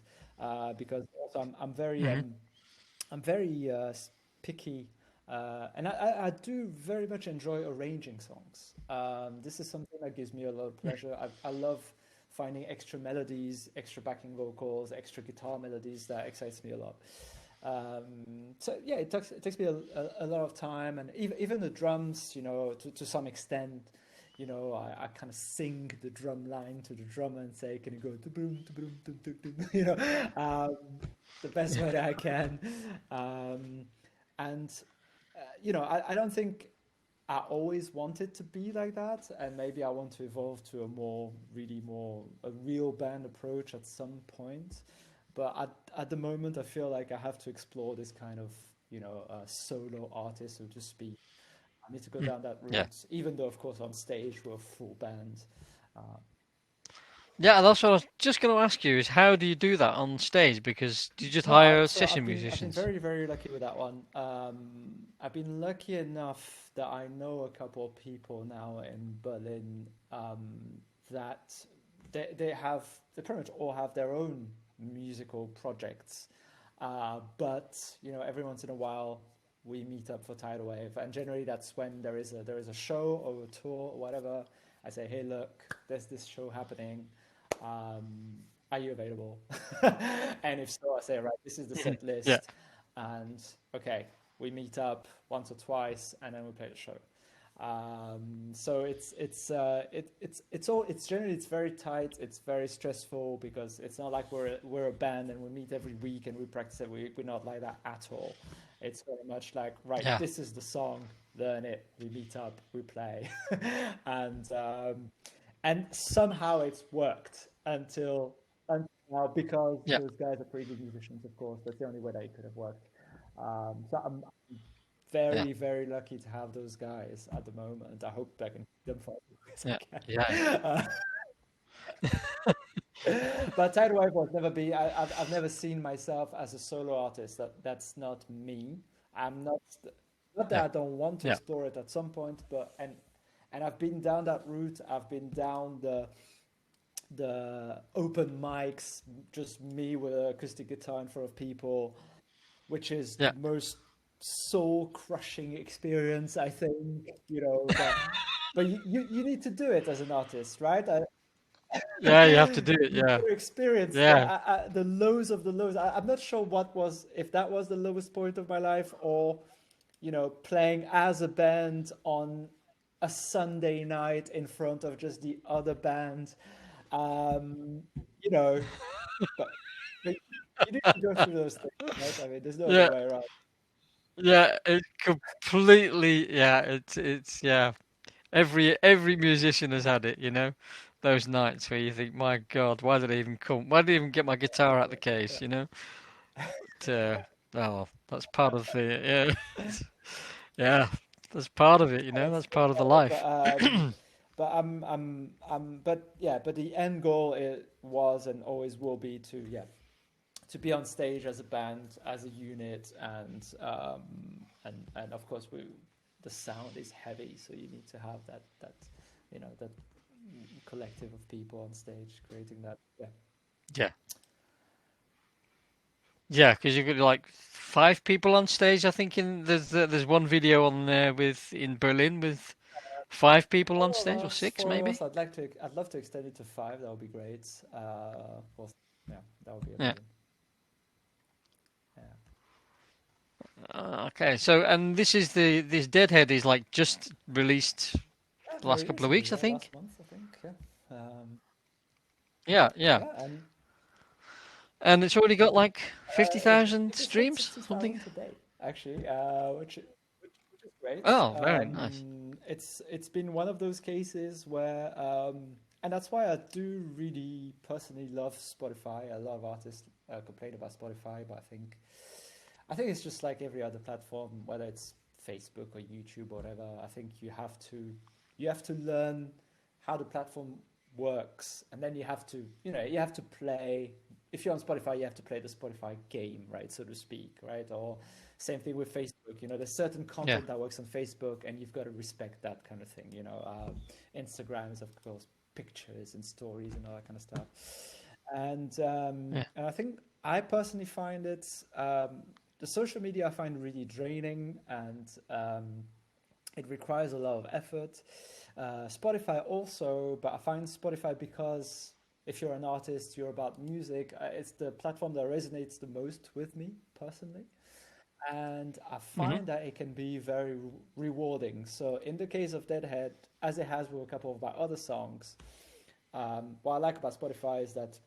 because also Hmm. I'm very picky, and I do very much enjoy arranging songs. This is something that gives me a lot of pleasure. I love finding extra melodies, extra backing vocals, extra guitar melodies. That excites me a lot. So yeah, it takes me a lot of time, and even the drums, to some extent, I kind of sing the drum line to the drummer and say, "Can you go to boom, to boom, to boom, to boom," the best way that I can, um, and I don't think I always want it to be like that, and maybe I want to evolve to a real band approach at some point. But at the moment, I feel like I have to explore this kind of solo artist, so to speak. I need to go down that Yeah. route, even though, of course, on stage we're a full band. Uh, Yeah, that's what I was just going to ask you is how do you do that on stage? Because do you just No, hire so session I've been musicians? very very lucky with that one. I've been lucky enough that I know a couple of people now in Berlin, that they pretty much all have their own musical projects, but every once in a while we meet up for Tidal Wave, and generally that's when there is a show or a tour or whatever. I say, hey, look, there's this show happening. Um, are you available? And if so, I say, right, this is the Mhm. set Yeah. list, and okay, we meet up once or twice, and then we play the show. So it's generally it's very tight. It's very stressful because it's not like we're a band and we meet every week and we practice it. We're not like that at all. It's very much like, right, Yeah. this is the song, learn it. We meet up, we play, and and somehow it's worked until Now, because Yeah. those guys are pretty good musicians, of course, that's the only way that it could have worked. So I'm Yeah. very, very lucky to have those guys at the moment. I hope I can keep them for as long Yeah. as I Yeah. can. But Tidal Wave was never be. I've never seen myself as a solo artist. That's not me. I'm not. Not that Yeah. I don't want to Yeah. explore it at some point, but and I've been down that route. I've been down the open mics, just me with an acoustic guitar in front of people, which is Yeah. the most soul crushing experience, I think. But you need to do it as an artist, right? Yeah. You have to do it. You've got Yeah. to experience Yeah. the lows of the lows. I'm not sure if that was the lowest point of my life, or playing as a band on a Sunday night in front of just the other band. Um, you know, but, but you need to go through those things, right? I mean, there's no other Yeah. way around. Yeah. It completely. Yeah. It's yeah. Every musician has had it, you know, those nights where you think, my God, why did I even come? Why did I even get my guitar out the Yeah. case, you know? But, oh, that's part of the yeah, that's part of it, you know. It's That's part of the but life. but yeah, but the end goal was and always will be to be on stage as a band, as a unit, and of course the sound is heavy, so you need to have that collective of people on stage creating that. Yeah. Yeah, yeah, because you've got like 5 people on stage. I think there's one video on there with in Berlin with 5 people on Four of stage, or us, 6 four of maybe. us. I'd love to extend it to five. That would be great. Well, yeah, that would be Yeah. amazing. Yeah. Okay, so and this Deadhead is like just released the last Very couple of recently, weeks, I yeah, think. last month, I think. Yeah. Yeah, yeah. Yeah, and And it's already got like I 50,000 think it's hit streams, 60,000 something. today, actually, which is great. Oh, very nice. It's been one of those cases where, and that's why I do really personally love Spotify. A lot of artists complain about Spotify, but I think it's just like every other platform, whether it's Facebook or YouTube or whatever. I think you have to learn how the platform works, and then you have to play. If you're on Spotify, you have to play the Spotify game, right, so to speak, right? Or same thing with Facebook. There's certain Yeah, content that works on Facebook, and you've got to respect that kind of thing. Instagram is of course pictures and stories and all that kind of stuff. yeah, And I think I personally find the social media I find really draining, and it requires a lot of effort. Spotify also, but I find Spotify because if you're an artist, you're about music. It's the platform that resonates the most with me personally, and I hmm, find that it can be very rewarding. So in the case of Deadhead, as it has with a couple of my other songs, what I like about Spotify is that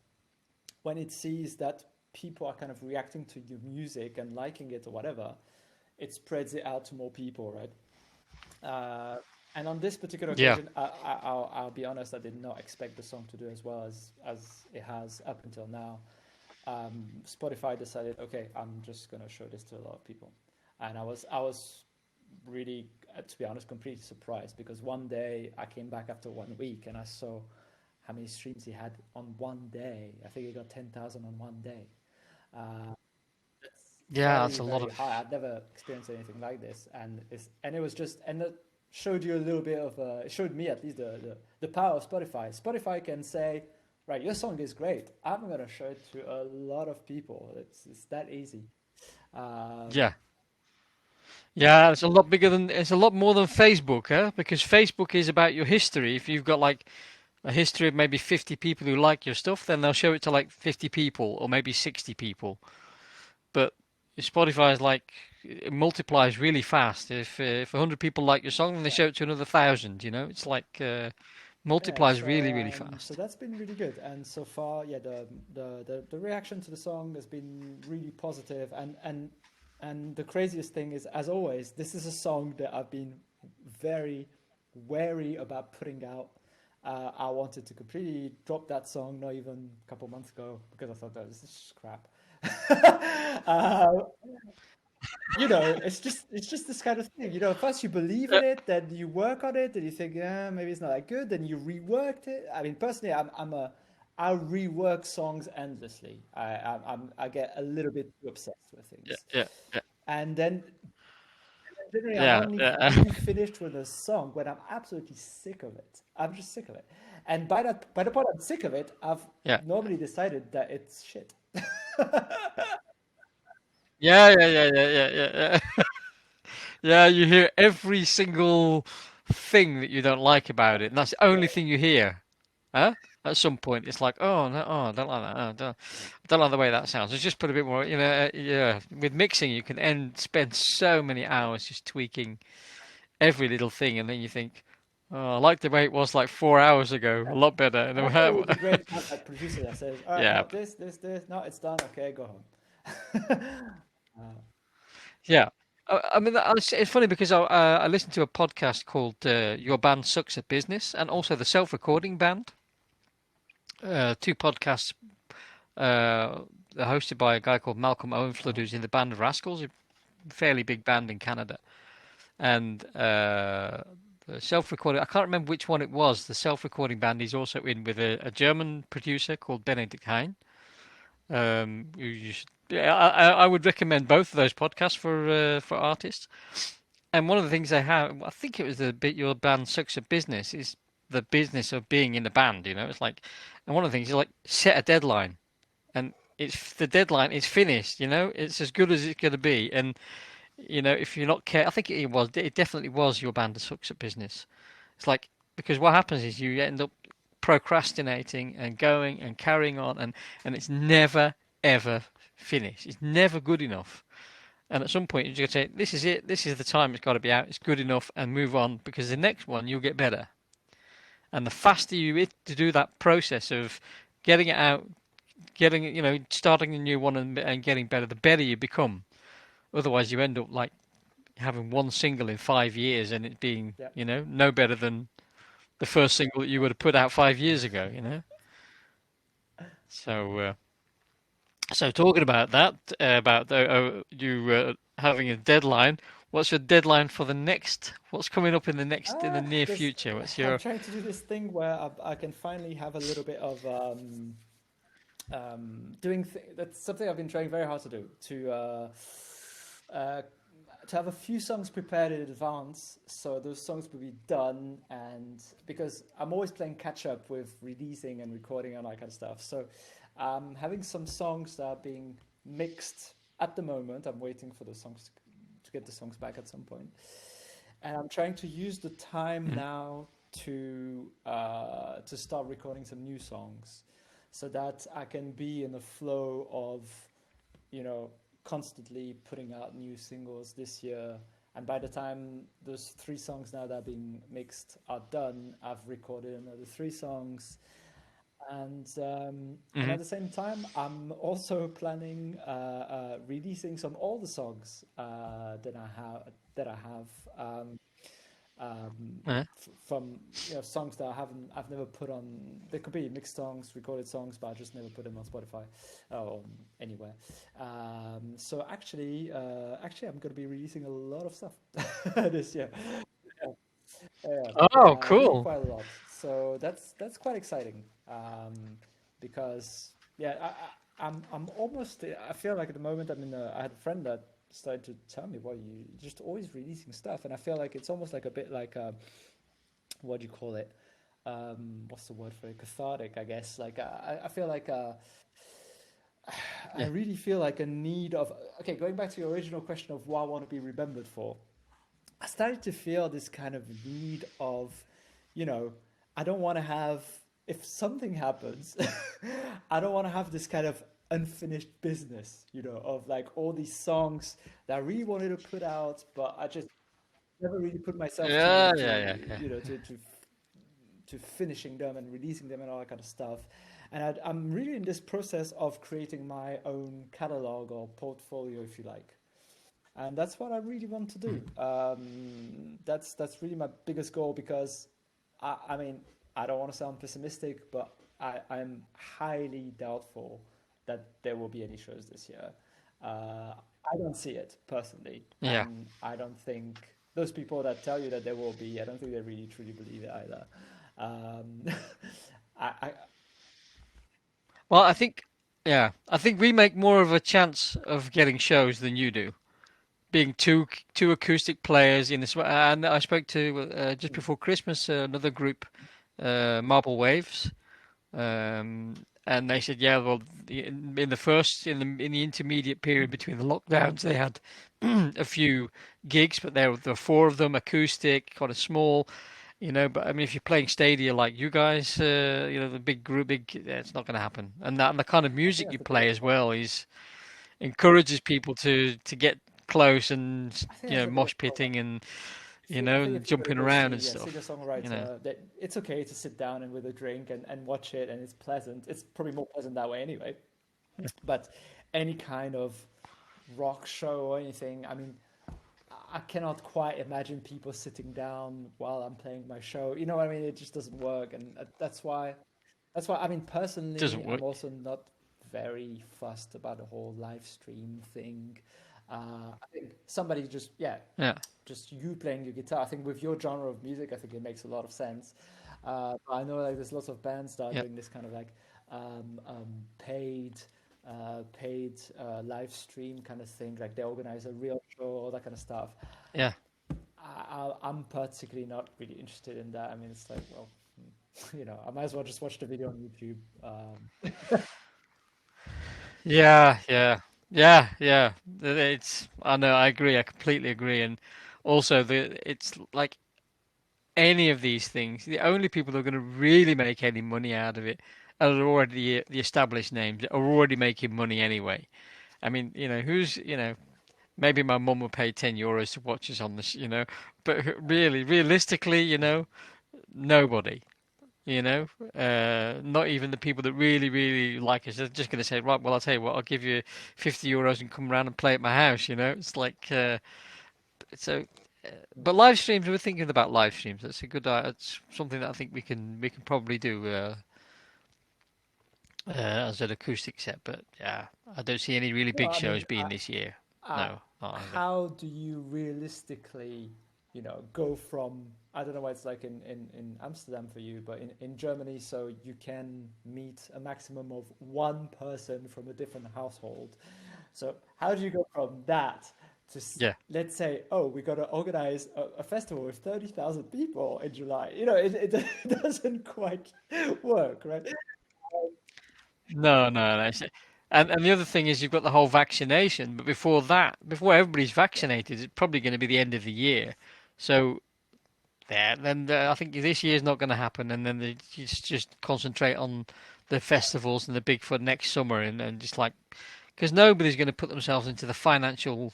when it sees that people are kind of reacting to your music and liking it or whatever, it spreads it out to more people, right? Uh, and on this particular yeah, occasion, I'll be honest, I did not expect the song to do as well as it has up until now. Spotify decided, okay, I'm just gonna show this to a lot of people, and I was really, to be honest, completely surprised because one day I came back after 1 week and I saw how many streams he had on one day. I think he got 10,000 on one day. Uh, yeah. very That's a lot very of. high. I've never experienced anything like this, and it was just and it showed you a little bit of it showed me at least the power of Spotify. Spotify can say, right, your song is great. I'm gonna show it to a lot of people. It's that easy. Um, Yeah, yeah. It's a lot more than Facebook, huh? Because Facebook is about your history. If you've got like a history of maybe 50 people who like your stuff, then they'll show it to like 50 people or maybe 60 people. But Spotify is like it multiplies really fast. If 100 people like your song, then they show it to another 1,000. You know, it's like Yeah, multiplies so really so fast. that's been really good, and so far, yeah, the reaction to the song has been really positive, and the craziest thing is, as always, this is a song that I've been very wary about putting out, I wanted to completely drop that song not even a couple months ago because I thought that this is just crap. uh, it's just this kind of thing. First you believe Uh, in it, then you work on it, then you think, yeah, maybe it's not that good, then you reworked it. I mean, personally, I rework songs endlessly. I get a little bit too obsessed with yeah, things, yeah, yeah, and then generally I'm yeah, only yeah, really finished with a song when I'm absolutely sick of it. I'm just sick of it, and by the point I'm sick of it, I've yeah, normally decided that it's shit. yeah, yeah, yeah, yeah, yeah, yeah. Yeah, you hear every single thing that you don't like about it, and that's the only thing you hear. Huh? At some point, it's like, oh no, oh, I don't like that. Oh, I don't like the way that sounds. Let's just put a bit more, yeah. With mixing, you can spend so many hours just tweaking every little thing, and then you think, oh, I like the way it was like 4 hours ago, a lot better. And And I thought it would be great to have that producer that says, "All right, yeah, now this. No, it's done. Okay, go home." yeah. I mean, it's funny because I listened to a podcast called "Your Band Sucks at Business" and also the Self-Recording Band. Two podcasts they're hosted by a guy called Malcolm Owenflood, Uh-huh. who's in the Band of Rascals, a fairly big band in Canada. And the self-recording, I can't remember which one it was. The self-recording band he's also in with a German producer called Benedict Hein. Who you should, yeah, I would recommend both of those podcasts for artists. And one of the things they have, I think it was the bit your band sucks at business, is the business of being in the band. It's like, and one of the things is like set a deadline, and it's the deadline is finished. It's as good as it's going to be. And if you're not care, I think it definitely was your band that sucks at business. It's like, because what happens is you end up procrastinating and going and carrying on, and it's never ever finished. It's never good enough. And at some point, you just got to say, "This is it. This is the time it's got to be out. It's good enough," and move on, because the next one you'll get better. And the faster to do that process of getting it out, starting a new one and getting better, the better you become. Otherwise, you end up like having one single in 5 years and it being, Yeah. no better than the first single that you would have put out 5 years ago. So, talking about that, about you having a deadline. What's your deadline for the next? What's coming up in the near This future? What's I'm your? trying to do this thing where I can finally have a little bit of that's something I've been trying very hard to do uh, to have a few songs prepared in advance, so those songs will be done. And because I'm always playing catch up with releasing and recording and all that kind of stuff, so having some songs that are being mixed at the moment. I'm waiting for the songs to get the songs back at some point, and I'm trying to use the time Mhm. now to start recording some new songs, so that I can be in a flow of you know constantly putting out new singles this year. And by the time those three songs now that are being mixed are done, I've recorded another three songs, and Mhm. at the same time, I'm also planning releasing some older songs that I have Uh, from songs that I've never put on. They could be mixed songs, recorded songs, but I just never put them on Spotify or anywhere. So actually, I'm going to be releasing a lot of stuff this year. Yeah, Oh, really cool. quite a lot. So that's quite exciting, because yeah, I'm almost. I feel like at the moment I'm in. I had a friend that started to tell me, "Well, you're just always releasing stuff," and I feel like it's almost like a bit like what do you call it? What's the word for it? Cathartic, I guess. Like I feel like I Yeah. really feel like a need of. Okay, going back to your original question of what I want to be remembered for. I started to feel this kind of need of, you know, I don't want to have, if something happens, I don't want to have this kind of unfinished business, of like all these songs that I really wanted to put out, but I just never really put myself Yeah, yeah, yeah, yeah. to finishing them and releasing them and all that kind of stuff. And I'm really in this process of creating my own catalog or portfolio, if you like, and that's what I really want to do. That's really my biggest goal because I mean, I don't want to sound pessimistic, but I'm highly doubtful that there will be any shows this year. I don't see it personally, Yeah. and I don't think those people that tell you that there will be, I don't think they really truly believe it either. Um, I Well, I think we make more of a chance of getting shows than you do. Being two acoustic players in this, and I spoke to just before Christmas another group, Marble Waves, and they said, yeah, well, in the first in the intermediate period between the lockdowns, they had a few gigs, but there were four of them acoustic, kind of small, you know. But I mean, if you're playing stadia like you guys, you know, the big group, yeah, it's not going to happen. And the kind of I think music you that's the play biggest as problem. well is encourages people to get close and I think you that's know the mosh biggest problem. pitting and I and think if you go to jumping go around see and a stuff. You know, singer-songwriter, that it's okay to sit down and with a drink and watch it, and it's pleasant. It's probably more pleasant that way anyway. But any kind of rock show or anything, I mean, I cannot quite imagine people sitting down while I'm playing my show. You know what I mean? It just doesn't work, and that's why I mean doesn't personally, I'm work. also not very fussed about the whole live stream thing. I think somebody just yeah, Yeah, just you playing your guitar. I think with your genre of music, I think it makes a lot of sense. But I know like there's lots of bands that are yeah, doing this kind of like paid live stream kind of thing. Like they organize a real show, all that kind of stuff. yeah. I'm particularly not really interested in that. I mean, it's like, well, I might as well just watch the video on YouTube. Yeah, yeah, yeah. It's I know I agree. I completely agree. And also it's like any of these things, the only people that are going to really make any money out of it are already the established names that are already making money anyway. I mean, you know, who's you know maybe my mum would pay €10 to watch us on this, you know, but really, realistically, you know, nobody. You know, not even the people that really, really like us. They're just going to say, right, well, I'll tell you what, I'll give you €50 and come around and play at my house. You know, it's like so. But live streams, we're thinking about live streams. That's a good. It's something that I think we can probably do as an acoustic set. But yeah, I don't see any really No, big I shows mean, being this year. uh, No, not either. how do you realistically, go from, I don't know what it's like in Amsterdam for you, but in Germany, so you can meet a maximum of one person from a different household. So how do you go from that to, Yeah. let's say, oh, we got to organize a festival with 30,000 people in July? It doesn't quite work, right? No, no, that's it. And the other thing is you've got the whole vaccination, but before that, before everybody's Yeah. vaccinated, it's probably going to be the end of the year. So there, then I think this year's not going to happen, and then they just concentrate on the festivals and the big for next summer, and just like because nobody's going to put themselves into the financial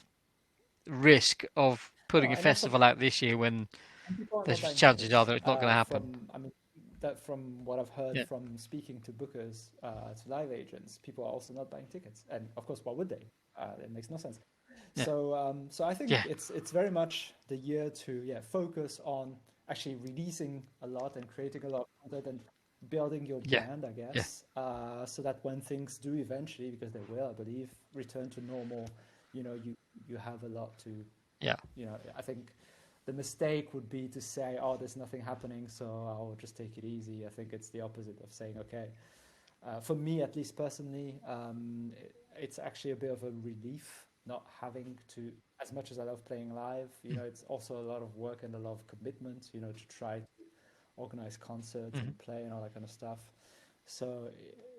risk of No, putting a and also festival out this year when and people are there's not buying chances are tickets. that it's not going to happen. I mean, that from what I've heard Yeah, from speaking to bookers, to live agents, people are also not buying tickets. And of course, why would they? It makes no sense. yeah, So I think yeah, it's very much the year to focus on actually releasing a lot and creating a lot of content and building your yeah, brand, I yeah, guess, so that when things do eventually, because they will, I believe, return to normal, you have a lot to yeah, I think the mistake would be to say, oh, there's nothing happening, so I'll just take it easy. I think it's the opposite of saying, okay, for me, at least personally, it's actually a bit of a relief not having to, as much as I love playing live, it's also a lot of work and a lot of commitment, to try to organize concerts mhm, and play and all that kind of stuff. So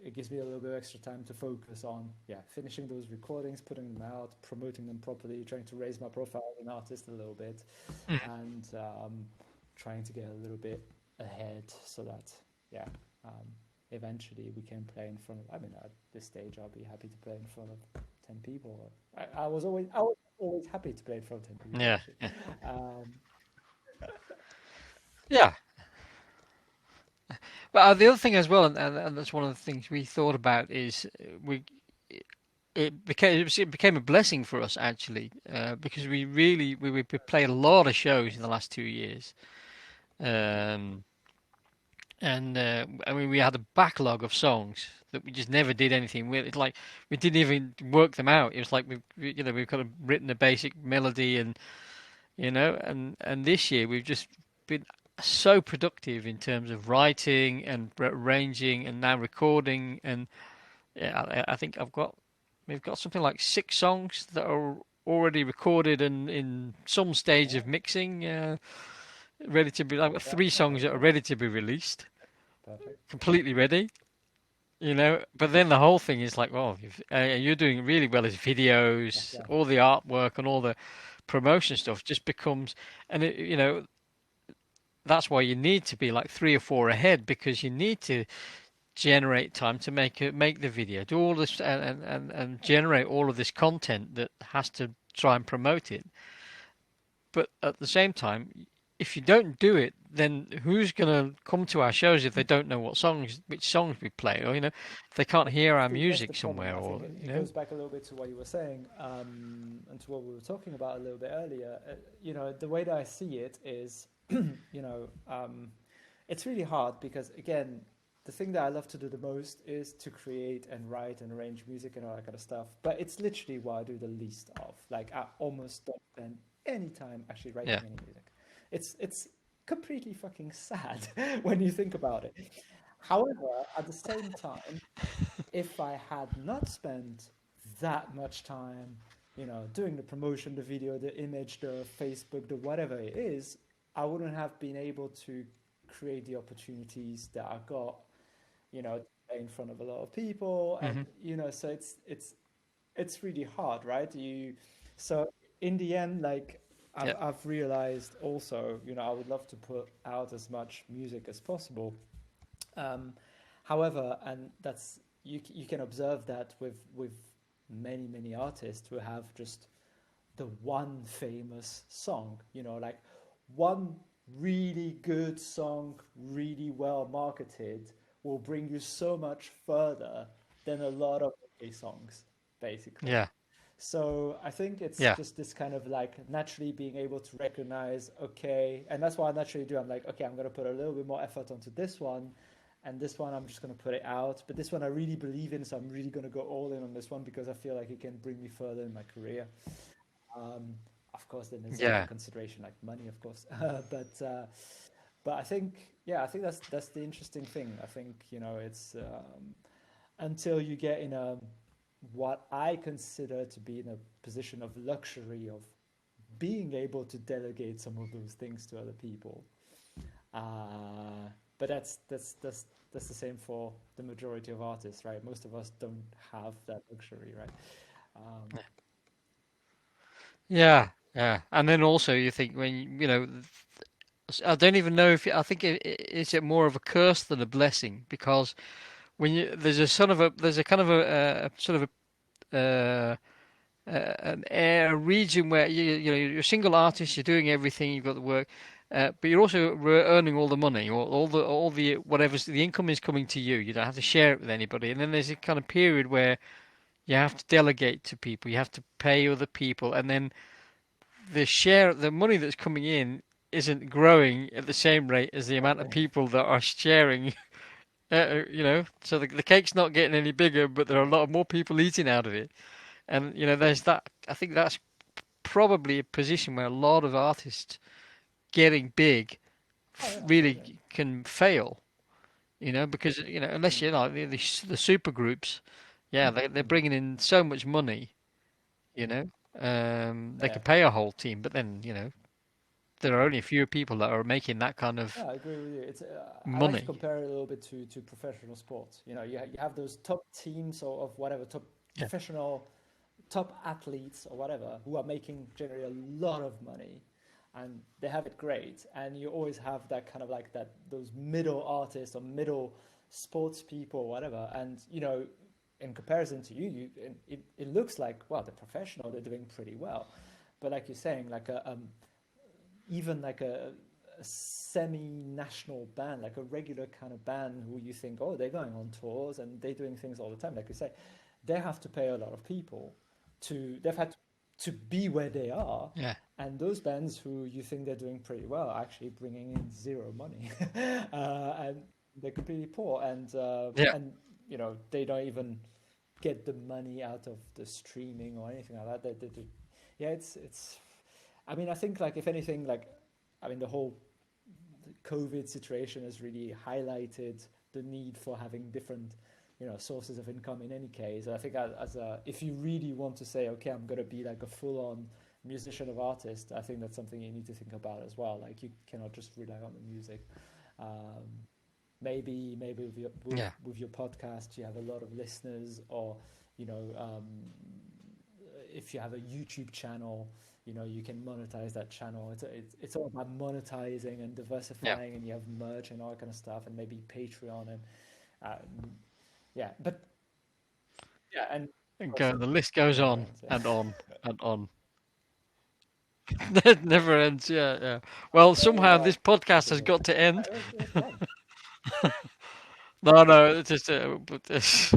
it gives me a little bit of extra time to focus on, finishing those recordings, putting them out, promoting them properly, trying to raise my profile as an artist a little bit, mhm. and trying to get a little bit ahead so that, yeah, um, eventually we can play in front of. I mean, at this stage, I'll be happy to play in front of 10 people. I was always happy to play in front of 10 people, Yeah, actually. yeah, Um, yeah. But the other thing as well, and that's one of the things we thought about is we it became a blessing for us actually because we played a lot of shows in the last 2 years, um, And I mean, we had a backlog of songs that we just never did anything with. It's like we didn't even work them out. It was like we've kind of written a basic melody, and and this year we've just been so productive in terms of writing and arranging and now recording. And yeah, I think we've got something like 6 songs that are already recorded and in some stage of Yeah, mixing, ready to be. I've got yeah, 3 songs that are okay, ready to be released, perfect. completely ready. But then the whole thing is like, well, you're doing really well as Yeah, videos, yeah, all the artwork and all the promotion stuff just becomes, and that's why you need to be like 3 or 4 ahead, because you need to generate time to make the video, do all this, and generate all of this content that has to try and promote it. But at the same time, if you don't do it, then who's going to come to our shows if they don't know which songs we play, or if they can't hear our that's the music problem. somewhere, I think or it goes back a little bit to what you were saying, and to what we were talking about a little bit earlier. The way that I see it is, it's really hard because, again, the thing that I love to do the most is to create and write and arrange music and all that kind of stuff. But it's literally what I do the least of. Like, I almost don't spend any time actually writing yeah, any music. It's completely fucking sad when you think about it. However, at the same time, if I had not spent that much time, doing the promotion, the video, the image, the Facebook, the whatever it is, I wouldn't have been able to create the opportunities that I got, to play in front of a lot of people, and hmm so it's really hard, right? So in the end, like yeah, I've realized also, I would love to put out as much music as possible. Um, However, and that's you can observe that with many artists who have just the one famous song, like one really good song, really well marketed, will bring you so much further than a lot of okay songs, basically. yeah, So I think it's yeah, just this kind of like naturally being able to recognize, okay, and that's what I naturally do. I'm like, okay, I'm going to put a little bit more effort onto this one, and this one I'm just going to put it out. But this one I really believe in, so I'm really going to go all in on this one because I feel like it can bring me further in my career. Um, of course, then there's other yeah, consideration like money, of course. But I think, yeah, I think that's the interesting thing. I think it's until you get in a what I consider to be in a position of luxury of being able to delegate some of those things to other people. But that's the same for the majority of artists, right? Most of us don't have that luxury, right? Um, yeah, yeah. And then also you think when I don't even know if I think is it more of a curse than a blessing, because when there's a kind of a sort of a region where you're a single artist, you're doing everything, you've got the work, but you're also earning all the money, or all the whatever's the income is coming to you. You don't have to share it with anybody. And then there's a kind of period where you have to delegate to people, you have to pay other people, and then the money that's coming in isn't growing at the same rate as the amount of exactly. people that are sharing. So the cake's not getting any bigger, but there are a lot of more people eating out of it. And there's that. I think that's probably a position where a lot of artists getting big Oh yeah, absolutely. really can fail. Because unless Mm. the super groups, yeah, they're Mm. bringing in so much money. They Yeah, could pay a whole team, but then there are only a few people that are making that kind of yeah, I agree with you. I like to money. compare it a little bit to professional sports. You have those top teams or of whatever top Yeah, professional top athletes or whatever who are making generally a lot of money, and they have it great. And you always have that kind of like that those middle artists or middle sports people or whatever. And in comparison to it looks like, well, they're professional, they're doing pretty well. But like you're saying, like even like a semi-national band, like a regular kind of band who you think, oh, they're going on tours and they're doing things all the time. Like you say, they have to pay a lot of people they've had to be where they are. yeah, And those bands who you think they're doing pretty well are actually bringing in zero money. And they're completely poor, Yeah. and they don't even get the money out of the streaming or anything like that. Yeah, it's. I mean, I think like if anything, like I mean, the whole COVID situation has really highlighted the need for having different, sources of income in any case. I think if you really want to say, okay, I'm going to be like a full-on musician or artist, I think that's something you need to think about as well. Like you cannot just rely on the music. Um, maybe with Yeah. with your podcast, you have a lot of listeners, or you know, um, if you have a YouTube channel, you can monetize that channel. It's all about monetizing and Yeah. diversifying, and you have merch and all that kind of stuff, and maybe Patreon and um, yeah, but yeah, and And also the list goes never on ends. Yeah. and on and on. It never ends. Yeah, yeah. Well, somehow Yeah, this podcast has continue. got to end. It was fun. No, no, it's just but it's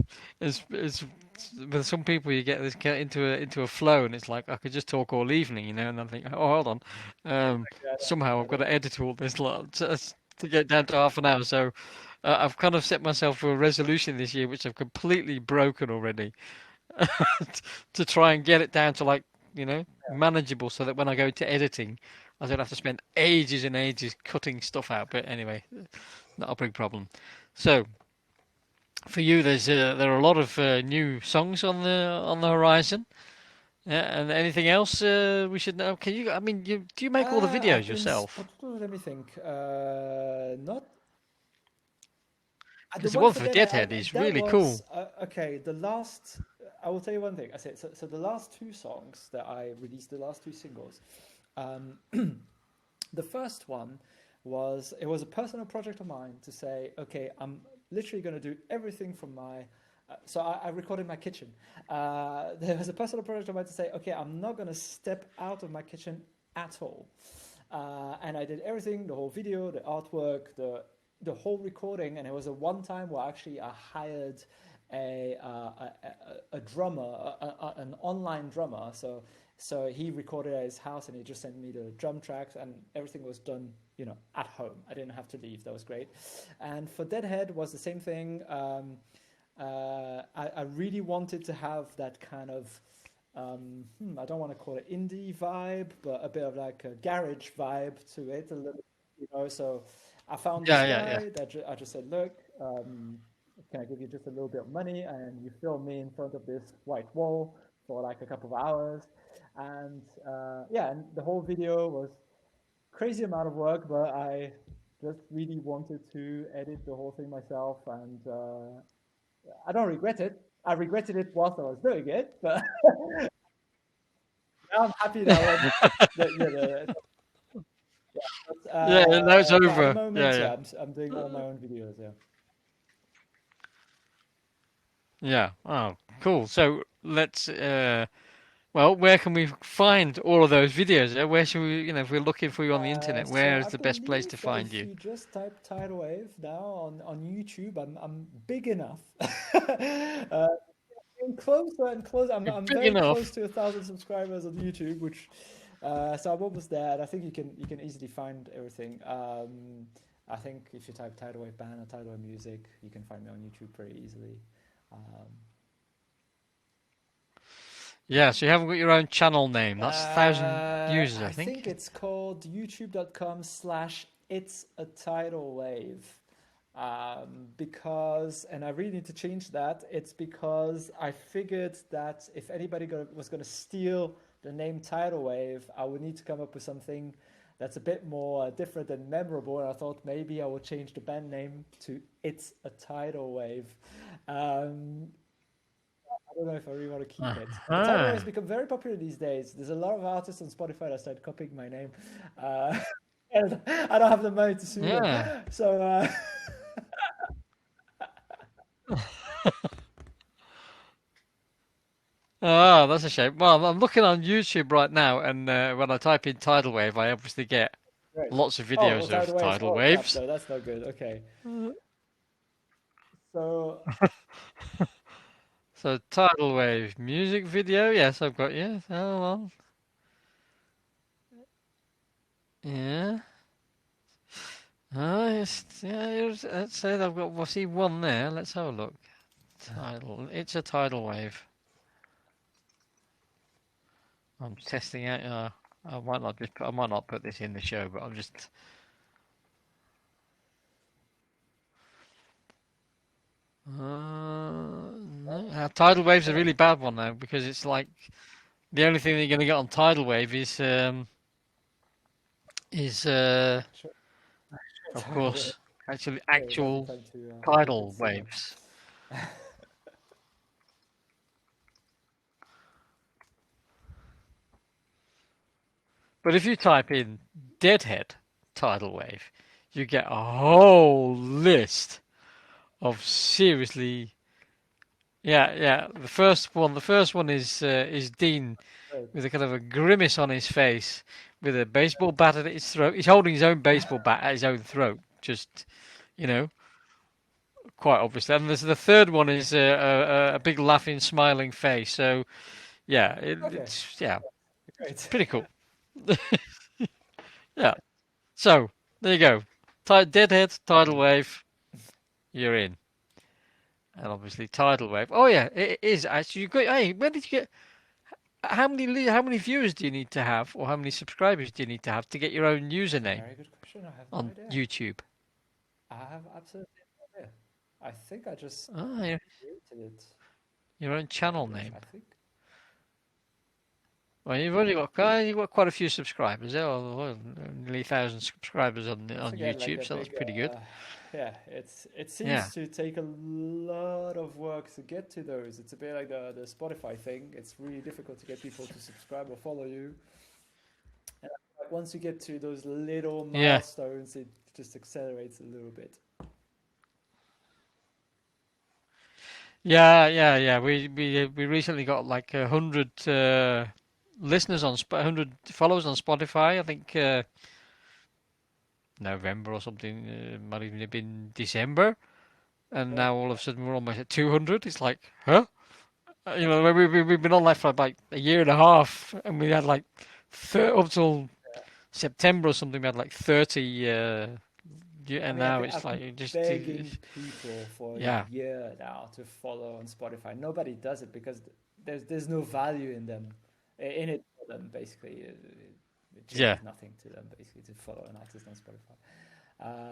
with some people you get into a flow and it's like I could just talk all evening, and I think, oh, hold on, Yeah, somehow I've I got to don't. edit all this lot to get down to half an hour. So I've kind of set myself for a resolution this year, which I've completely broken already, to try and get it down to like manageable, so that when I go to editing, I don't have to spend ages and ages cutting stuff out. But anyway, not a big problem. So for you, there are a lot of new songs on the horizon. Yeah, and anything else we should know? Can you? I mean, do you make all the videos I've been. yourself? Let me think. Not the Because the one one for for Deadhead. Deadhead is That really was cool. okay. The last. I will tell you one thing. I said so. The last two songs that I released, the last two singles. Um, the first one was a personal project of mine to say, okay, I'm literally going to do everything from my. So I recorded in my kitchen. There was a personal project of mine to say, okay, I'm not going to step out of my kitchen at all. And I did everything, the whole video, the artwork, the whole recording, and it was a one time where actually I hired a drummer, an online drummer. So he recorded at his house, and he just sent me the drum tracks, and everything was done, at home. I didn't have to leave. That was great. And for Deadhead was the same thing. I really wanted to have that kind of I don't want to call it indie vibe, but a bit of like a garage vibe to it, a little, So I found this Yeah, yeah, yeah. guy that I just said, look, can I give you just a little bit of money and you film me in front of this white wall for like a couple of hours, and yeah, and the whole video was crazy amount of work, but I just really wanted to edit the whole thing myself, and I don't regret it. I regretted it whilst I was doing it, but now I'm happy that I went. But, Yeah, now it's but at the over. Yeah, moment, yeah, yeah, I'm doing all my own videos. Yeah. yeah. Oh, cool. So let's. Well, where can we find all of those videos? Where should we? If we're looking for you on the internet, So where is I the best place believe to that find if you? you just type tidal wave now on YouTube, I'm big enough. Getting closer and closer. You're I'm big very close enough. to 1,000 subscribers on YouTube, which so I'm almost there. And I think you can easily find everything. I think if you type tidal wave band or tidal wave music, you can find me on YouTube pretty easily. Um, Yeah, so you haven't got your own channel name. That's 1,000 users, I I think think. it's called youtube.com/it's a tidal wave. Because, and I really need to change that, it's because I figured that if anybody was going to steal the name Tidal Wave, I would need to come up with something that's a bit more different and memorable. And I thought maybe I would change the band name to It's a Tidal Wave. Um, I don't know if I really want to keep it. But Tidal Wave has Uh-huh. become very popular these days. There's a lot of artists on Spotify that started copying my name. Uh, and I don't have the money to sue them. Yeah. So, Oh, that's a shame. Well, I'm looking on YouTube right now, and when I type in tidal wave, I obviously get great. lots of Oh, well, videos tidal of waves. tidal Oh, crap. waves. No, that's not good. Okay. So, So tidal wave music video. Yes, I've got you. Oh well. Yeah. Yes, yeah, let's say I've got, we'll see one there. Let's have a look. Tidal. It's a tidal wave. I'm testing out. I might not just. I might not put this in the show, but I'm just. No. Tidal wave's a really bad one now because it's like the only thing that you're going to get on tidal wave is Sure, of tidal wave. course actually Sorry, that was the actual time to look at tidal Simon. waves. But if you type in Deadhead tidal wave, you get a whole list of seriously. Yeah, yeah. The first one is Dean Right. with a kind of a grimace on his face, with a baseball bat at his throat. He's holding his own baseball bat at his own throat, just you know, quite obviously. And the third one is a big laughing, smiling face. So yeah, Okay, it's yeah, great. pretty cool. Yeah. So there you go. Deadhead tidal wave, you're in. And obviously tidal wave. Oh yeah, it is actually. You got. Hey, where did you get? How many viewers do you need to have, or how many subscribers do you need to have to get your own username Very good question. I have no on idea. YouTube? I have absolutely no idea. I think I just Ah, yeah, created it your own by channel wish, name. I think. Well, you've got quite a few subscribers there, nearly 1,000 subscribers It's on again like YouTube, a so that's big, pretty good. yeah. It Yeah, seems to take a lot of work to get to those. It's a bit like the Spotify thing. It's really difficult to get people to subscribe or follow you. And like once you get to those little yeah, milestones, it just accelerates a little bit. yeah. We recently got like 100 listeners on 100 followers on Spotify. I think November or something. Might even have been December. And Yeah, now all of a sudden we're almost at 200. It's like, huh? We've been on like for like a year and a half, and we had like up till September or something. We had like 30, I and mean, now it's I've been like it just, begging people for a yeah, year now to follow on Spotify. Nobody does it because there's no value in them, in it for them. Basically, it yeah, changes nothing to them. Basically, to follow an artist on Spotify.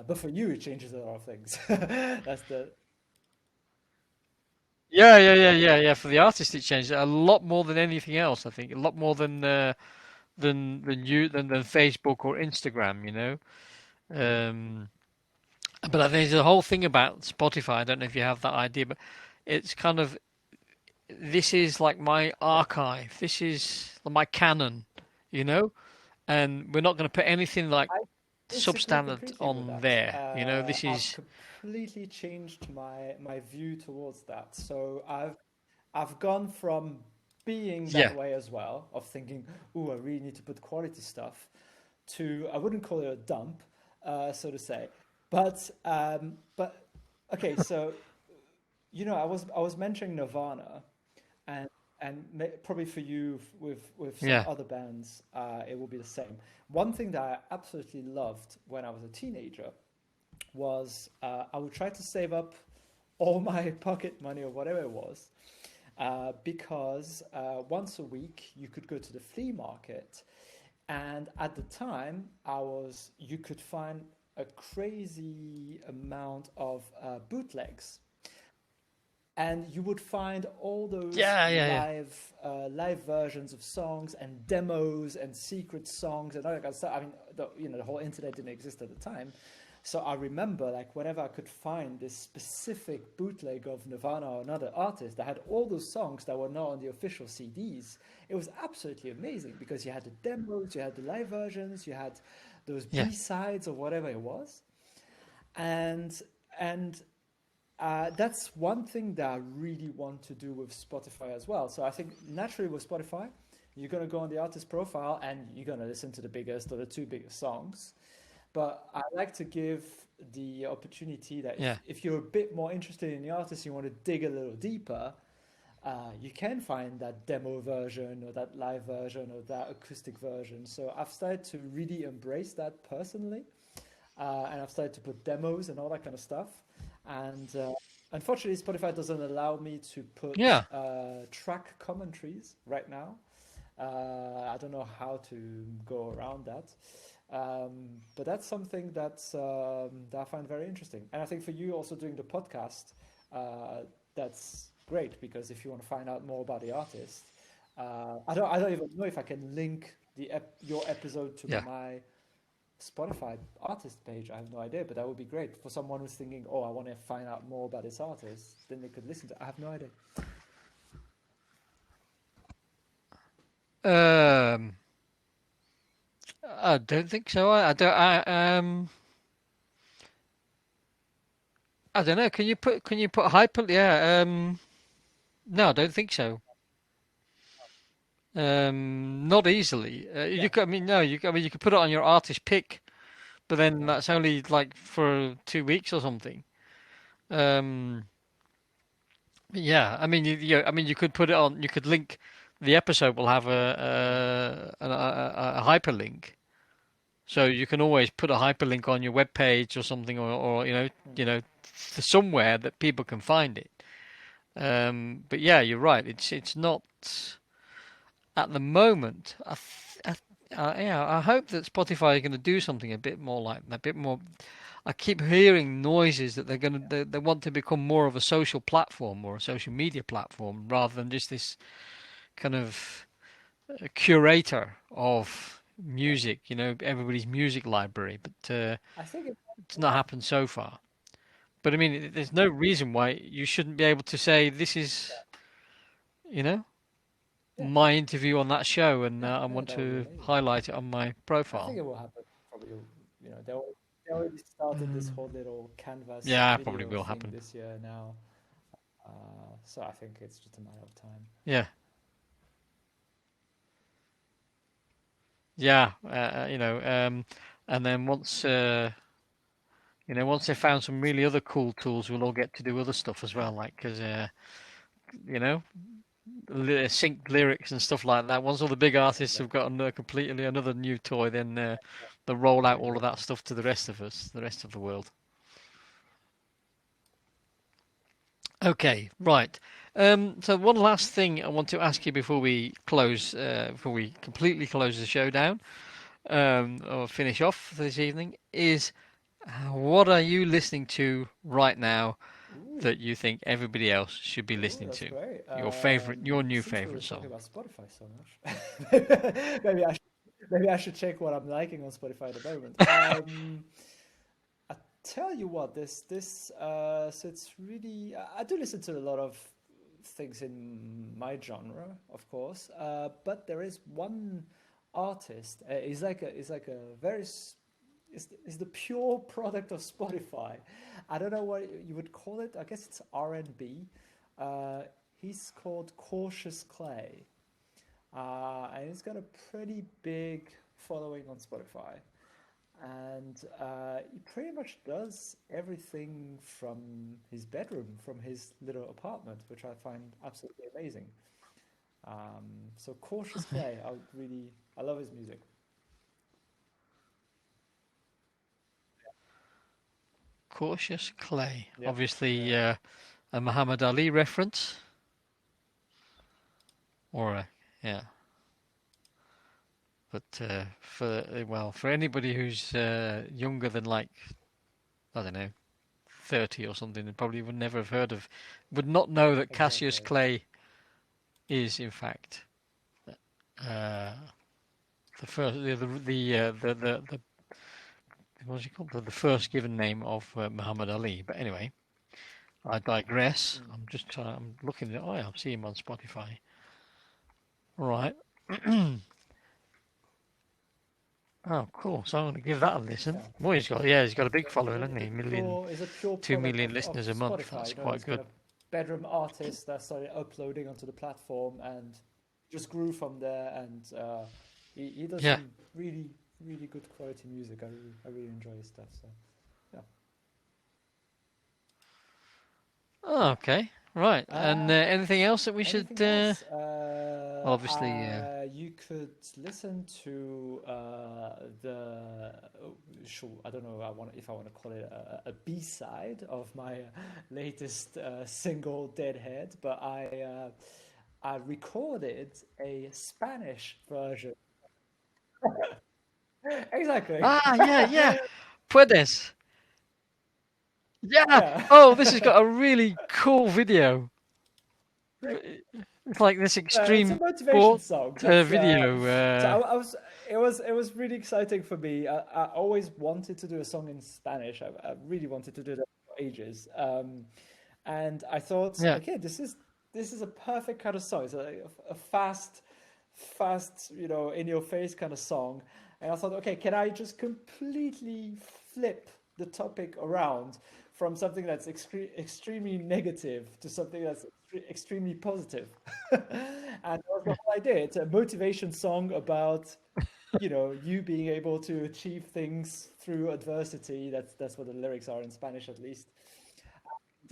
But for you, it changes a lot of things. That's the yeah. For the artist, it changed a lot more than anything else. I think a lot more than Facebook or Instagram. Um, but I think there's a whole thing about Spotify. I don't know if you have that idea, but it's kind of this is like my yeah. archive. This is my canon, you know? And we're not going to put anything like I disagree substandard completely with on that. there. This I've is, completely changed my view towards that. So I've gone from being that yeah, way as well, of thinking, "Oh, I really need to put quality stuff," to I wouldn't call it a dump, so to say, but okay. So I was mentioning Nirvana, and probably for you with some yeah, other bands, it will be the same. One thing that I absolutely loved when I was a teenager was I would try to save up all my pocket money or whatever it was because once a week you could go to the flea market, and at the time you could find a crazy amount of bootlegs, and you would find all those yeah. live versions of songs and demos and secret songs and all that kind of stuff. I mean, the whole internet didn't exist at the time, so I remember like whenever I could find this specific bootleg of Nirvana or another artist that had all those songs that were not on the official CDs, it was absolutely amazing because you had the demos, you had the live versions, you had those Yeah. B-sides or whatever it was, and and that's one thing that I really want to do with Spotify as well. So I think naturally with Spotify, you're going to go on the artist profile and you're going to listen to the biggest or the two biggest songs. But I like to give the opportunity that Yeah. if you're a bit more interested in the artist, you want to dig a little deeper, you can find that demo version or that live version or that acoustic version. So I've started to really embrace that personally. and I've started to put demos and all that kind of stuff. And unfortunately, Spotify doesn't allow me to put Yeah. track commentaries right now. I don't know how to go around that. But that's something that I find very interesting. And I think for you also doing the podcast, that's great because if you want to find out more about the artist, I don't even know if I can link your episode to Yeah. my Spotify artist page. I have no idea, but that would be great for someone who's thinking, "Oh, I want to find out more about this artist." Then they could listen to. I have no idea. Um, I don't think so. I don't. I don't know. Can you put hyper? Yeah. No, I don't think so. Not easily. Yeah, You could, I mean, no, I mean, you could put it on your artist pick, but then yeah, that's only like for 2 weeks or something. Um, yeah, I mean, I mean, you could put it on. You could link. The episode will have a hyperlink, so you can always put a hyperlink on your web page or something, or somewhere that people can find it. But yeah, you're right. It's not at the moment. Yeah, I hope that Spotify are going to do something a bit more like that, a bit more. I keep hearing noises that they want to become more of a social platform or a social media platform rather than just this kind of curator of yeah. music, everybody's music library. But I think it, it's not happened so far. But I mean, there's no reason why you shouldn't be able to say this is, you know, yeah, my interview on that show, and yeah, I yeah, want that would be to amazing. highlight it on my I think profile. it will happen. Probably, they already started this Mm. whole little Canvas Yeah, probably video will thing happen. this year now. So I think it's just a matter of time. Yeah, yeah, and then once they found some really other cool tools, we'll all get to do other stuff as well, like because you know, sync lyrics and stuff like that. Once all the big artists Yeah, have got completely another new toy, then they'll roll out all of that exactly. stuff to the rest of us, the rest of the world. Okay, right. So one last thing I want to ask you before we completely close the show down, or finish off this evening, is what are you listening to right now Ooh, that you think everybody else should be ooh, listening that's to? great. Your new Since we were favorite talking song. about Spotify so much, maybe I should check what I'm liking on Spotify at the moment. I tell you what, so it's really I do listen to a lot of things in my genre, of course, but there is one artist. He's like a is the pure product of Spotify. I don't know what you would call it. I guess it's R&B. Uh, he's called Cautious Clay, and he's got a pretty big following on Spotify. And he pretty much does everything from his bedroom, from his little apartment, which I find absolutely amazing. So Cautious Clay, I love his music. Cautious Clay. Yep. Obviously, Yeah. a Muhammad Ali reference, or yeah. But for anybody who's younger than like I don't know 30 or something, they probably would never have heard of, would not know that Cassius Exactly. Clay is in fact uh, the first the what's he called the first given name of Muhammad Ali. But anyway, I digress. Mm. I'm looking at. Oh, yeah, I see him on Spotify. All right. Oh, cool. So I'm going to give that a listen. Yeah. Well, he's got a big following, hasn't he? Is a pure Two product million of listeners a month. Spotify. That's You know, quite he's got good. a bedroom artist that started uploading onto the platform and just grew from there. And he does Yeah. some really good quality music. I really enjoy his stuff. So yeah, Oh, okay. Right. And anything else that we should? Anything else? Well, obviously, You could listen to the sure, I don't know if I want to call it a B-side of my latest single Deadhead, but I recorded a Spanish version. Exactly. yeah. Puedes. Yeah. Yeah. Oh, this has got a really cool video. It's like this It's a extreme motivation sport song. video. So I was it was really exciting for me. I always wanted to do a song in Spanish. I really wanted to do that for ages. And I thought, Yeah. okay, this is a perfect kind of song. It's a fast, in your face kind of song. And I thought, okay, can I just completely flip the topic around from something that's extremely negative to something that's extremely positive? And that was the whole idea. It's a motivation song about, you being able to achieve things through adversity. That's what the lyrics are in Spanish, at least.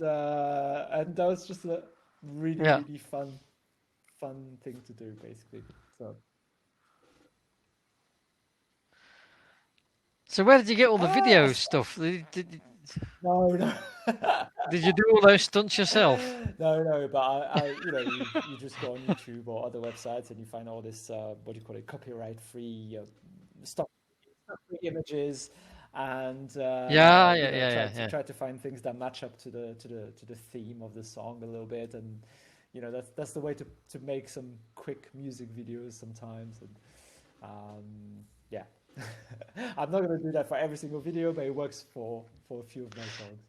And that was just a really, Yeah. really fun thing to do, basically. So, So where did you get all the ah, video stuff? no, no. Did you do all those stunts yourself? No, but you just go on YouTube or other websites and you find all this, what do you call it, copyright-free stuff, free images, and try to find things that match up to the theme of the song a little bit, and that's the way to make some quick music videos sometimes, and yeah. I'm not gonna do that for every single video, but it works for a few of my songs.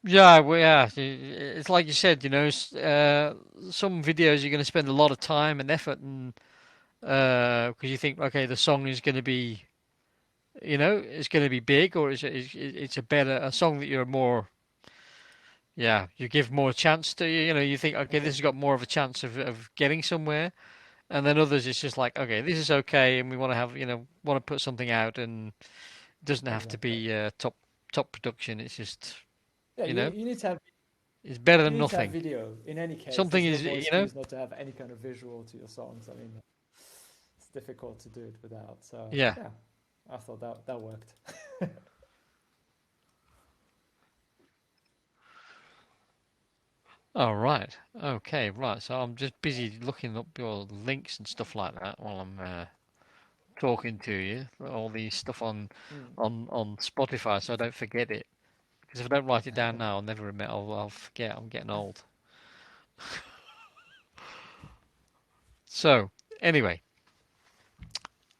Yeah, well, yeah. It's like you said, some videos you're going to spend a lot of time and effort, and because you think, okay, the song is going to be, it's going to be big, or it's a song that you're more, yeah, you give more chance to, you think, okay, this has got more of a chance of getting somewhere, and then others, it's just like, okay, this is okay, and we want to have, want to put something out, and it doesn't have to Exactly. be top production. It's just, Yeah, you know, you need to have it's better you than need to have nothing. video. In any case, Something there's no is, more excuse not to have any kind of visual to your songs. I mean, it's difficult to do it without. So yeah. yeah, I thought that worked. Oh, right. Okay, right. So I'm just busy looking up your links and stuff like that while I'm talking to you. All these stuff on Mm. on Spotify, so I don't forget it. Because if I don't write it down now, I'll never remember. I'll forget. I'm getting old. So anyway,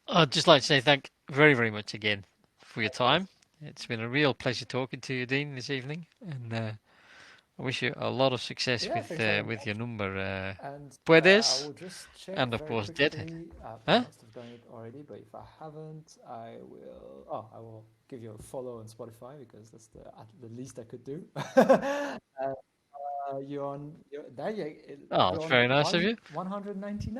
I'd just like to say thank very, very much again for your time. It's been a real pleasure talking to you, Dean, this evening, and I wish you a lot of success Yeah, thanks very with your much. number, And I Puedes, will just check and of very course Deadhead. quickly. I Huh? must have done it already, but if I haven't, I will. Oh, I will give you a follow on Spotify because that's the least I could do. You're on. You're, there you, Oh, you're it's on very nice of you. 199.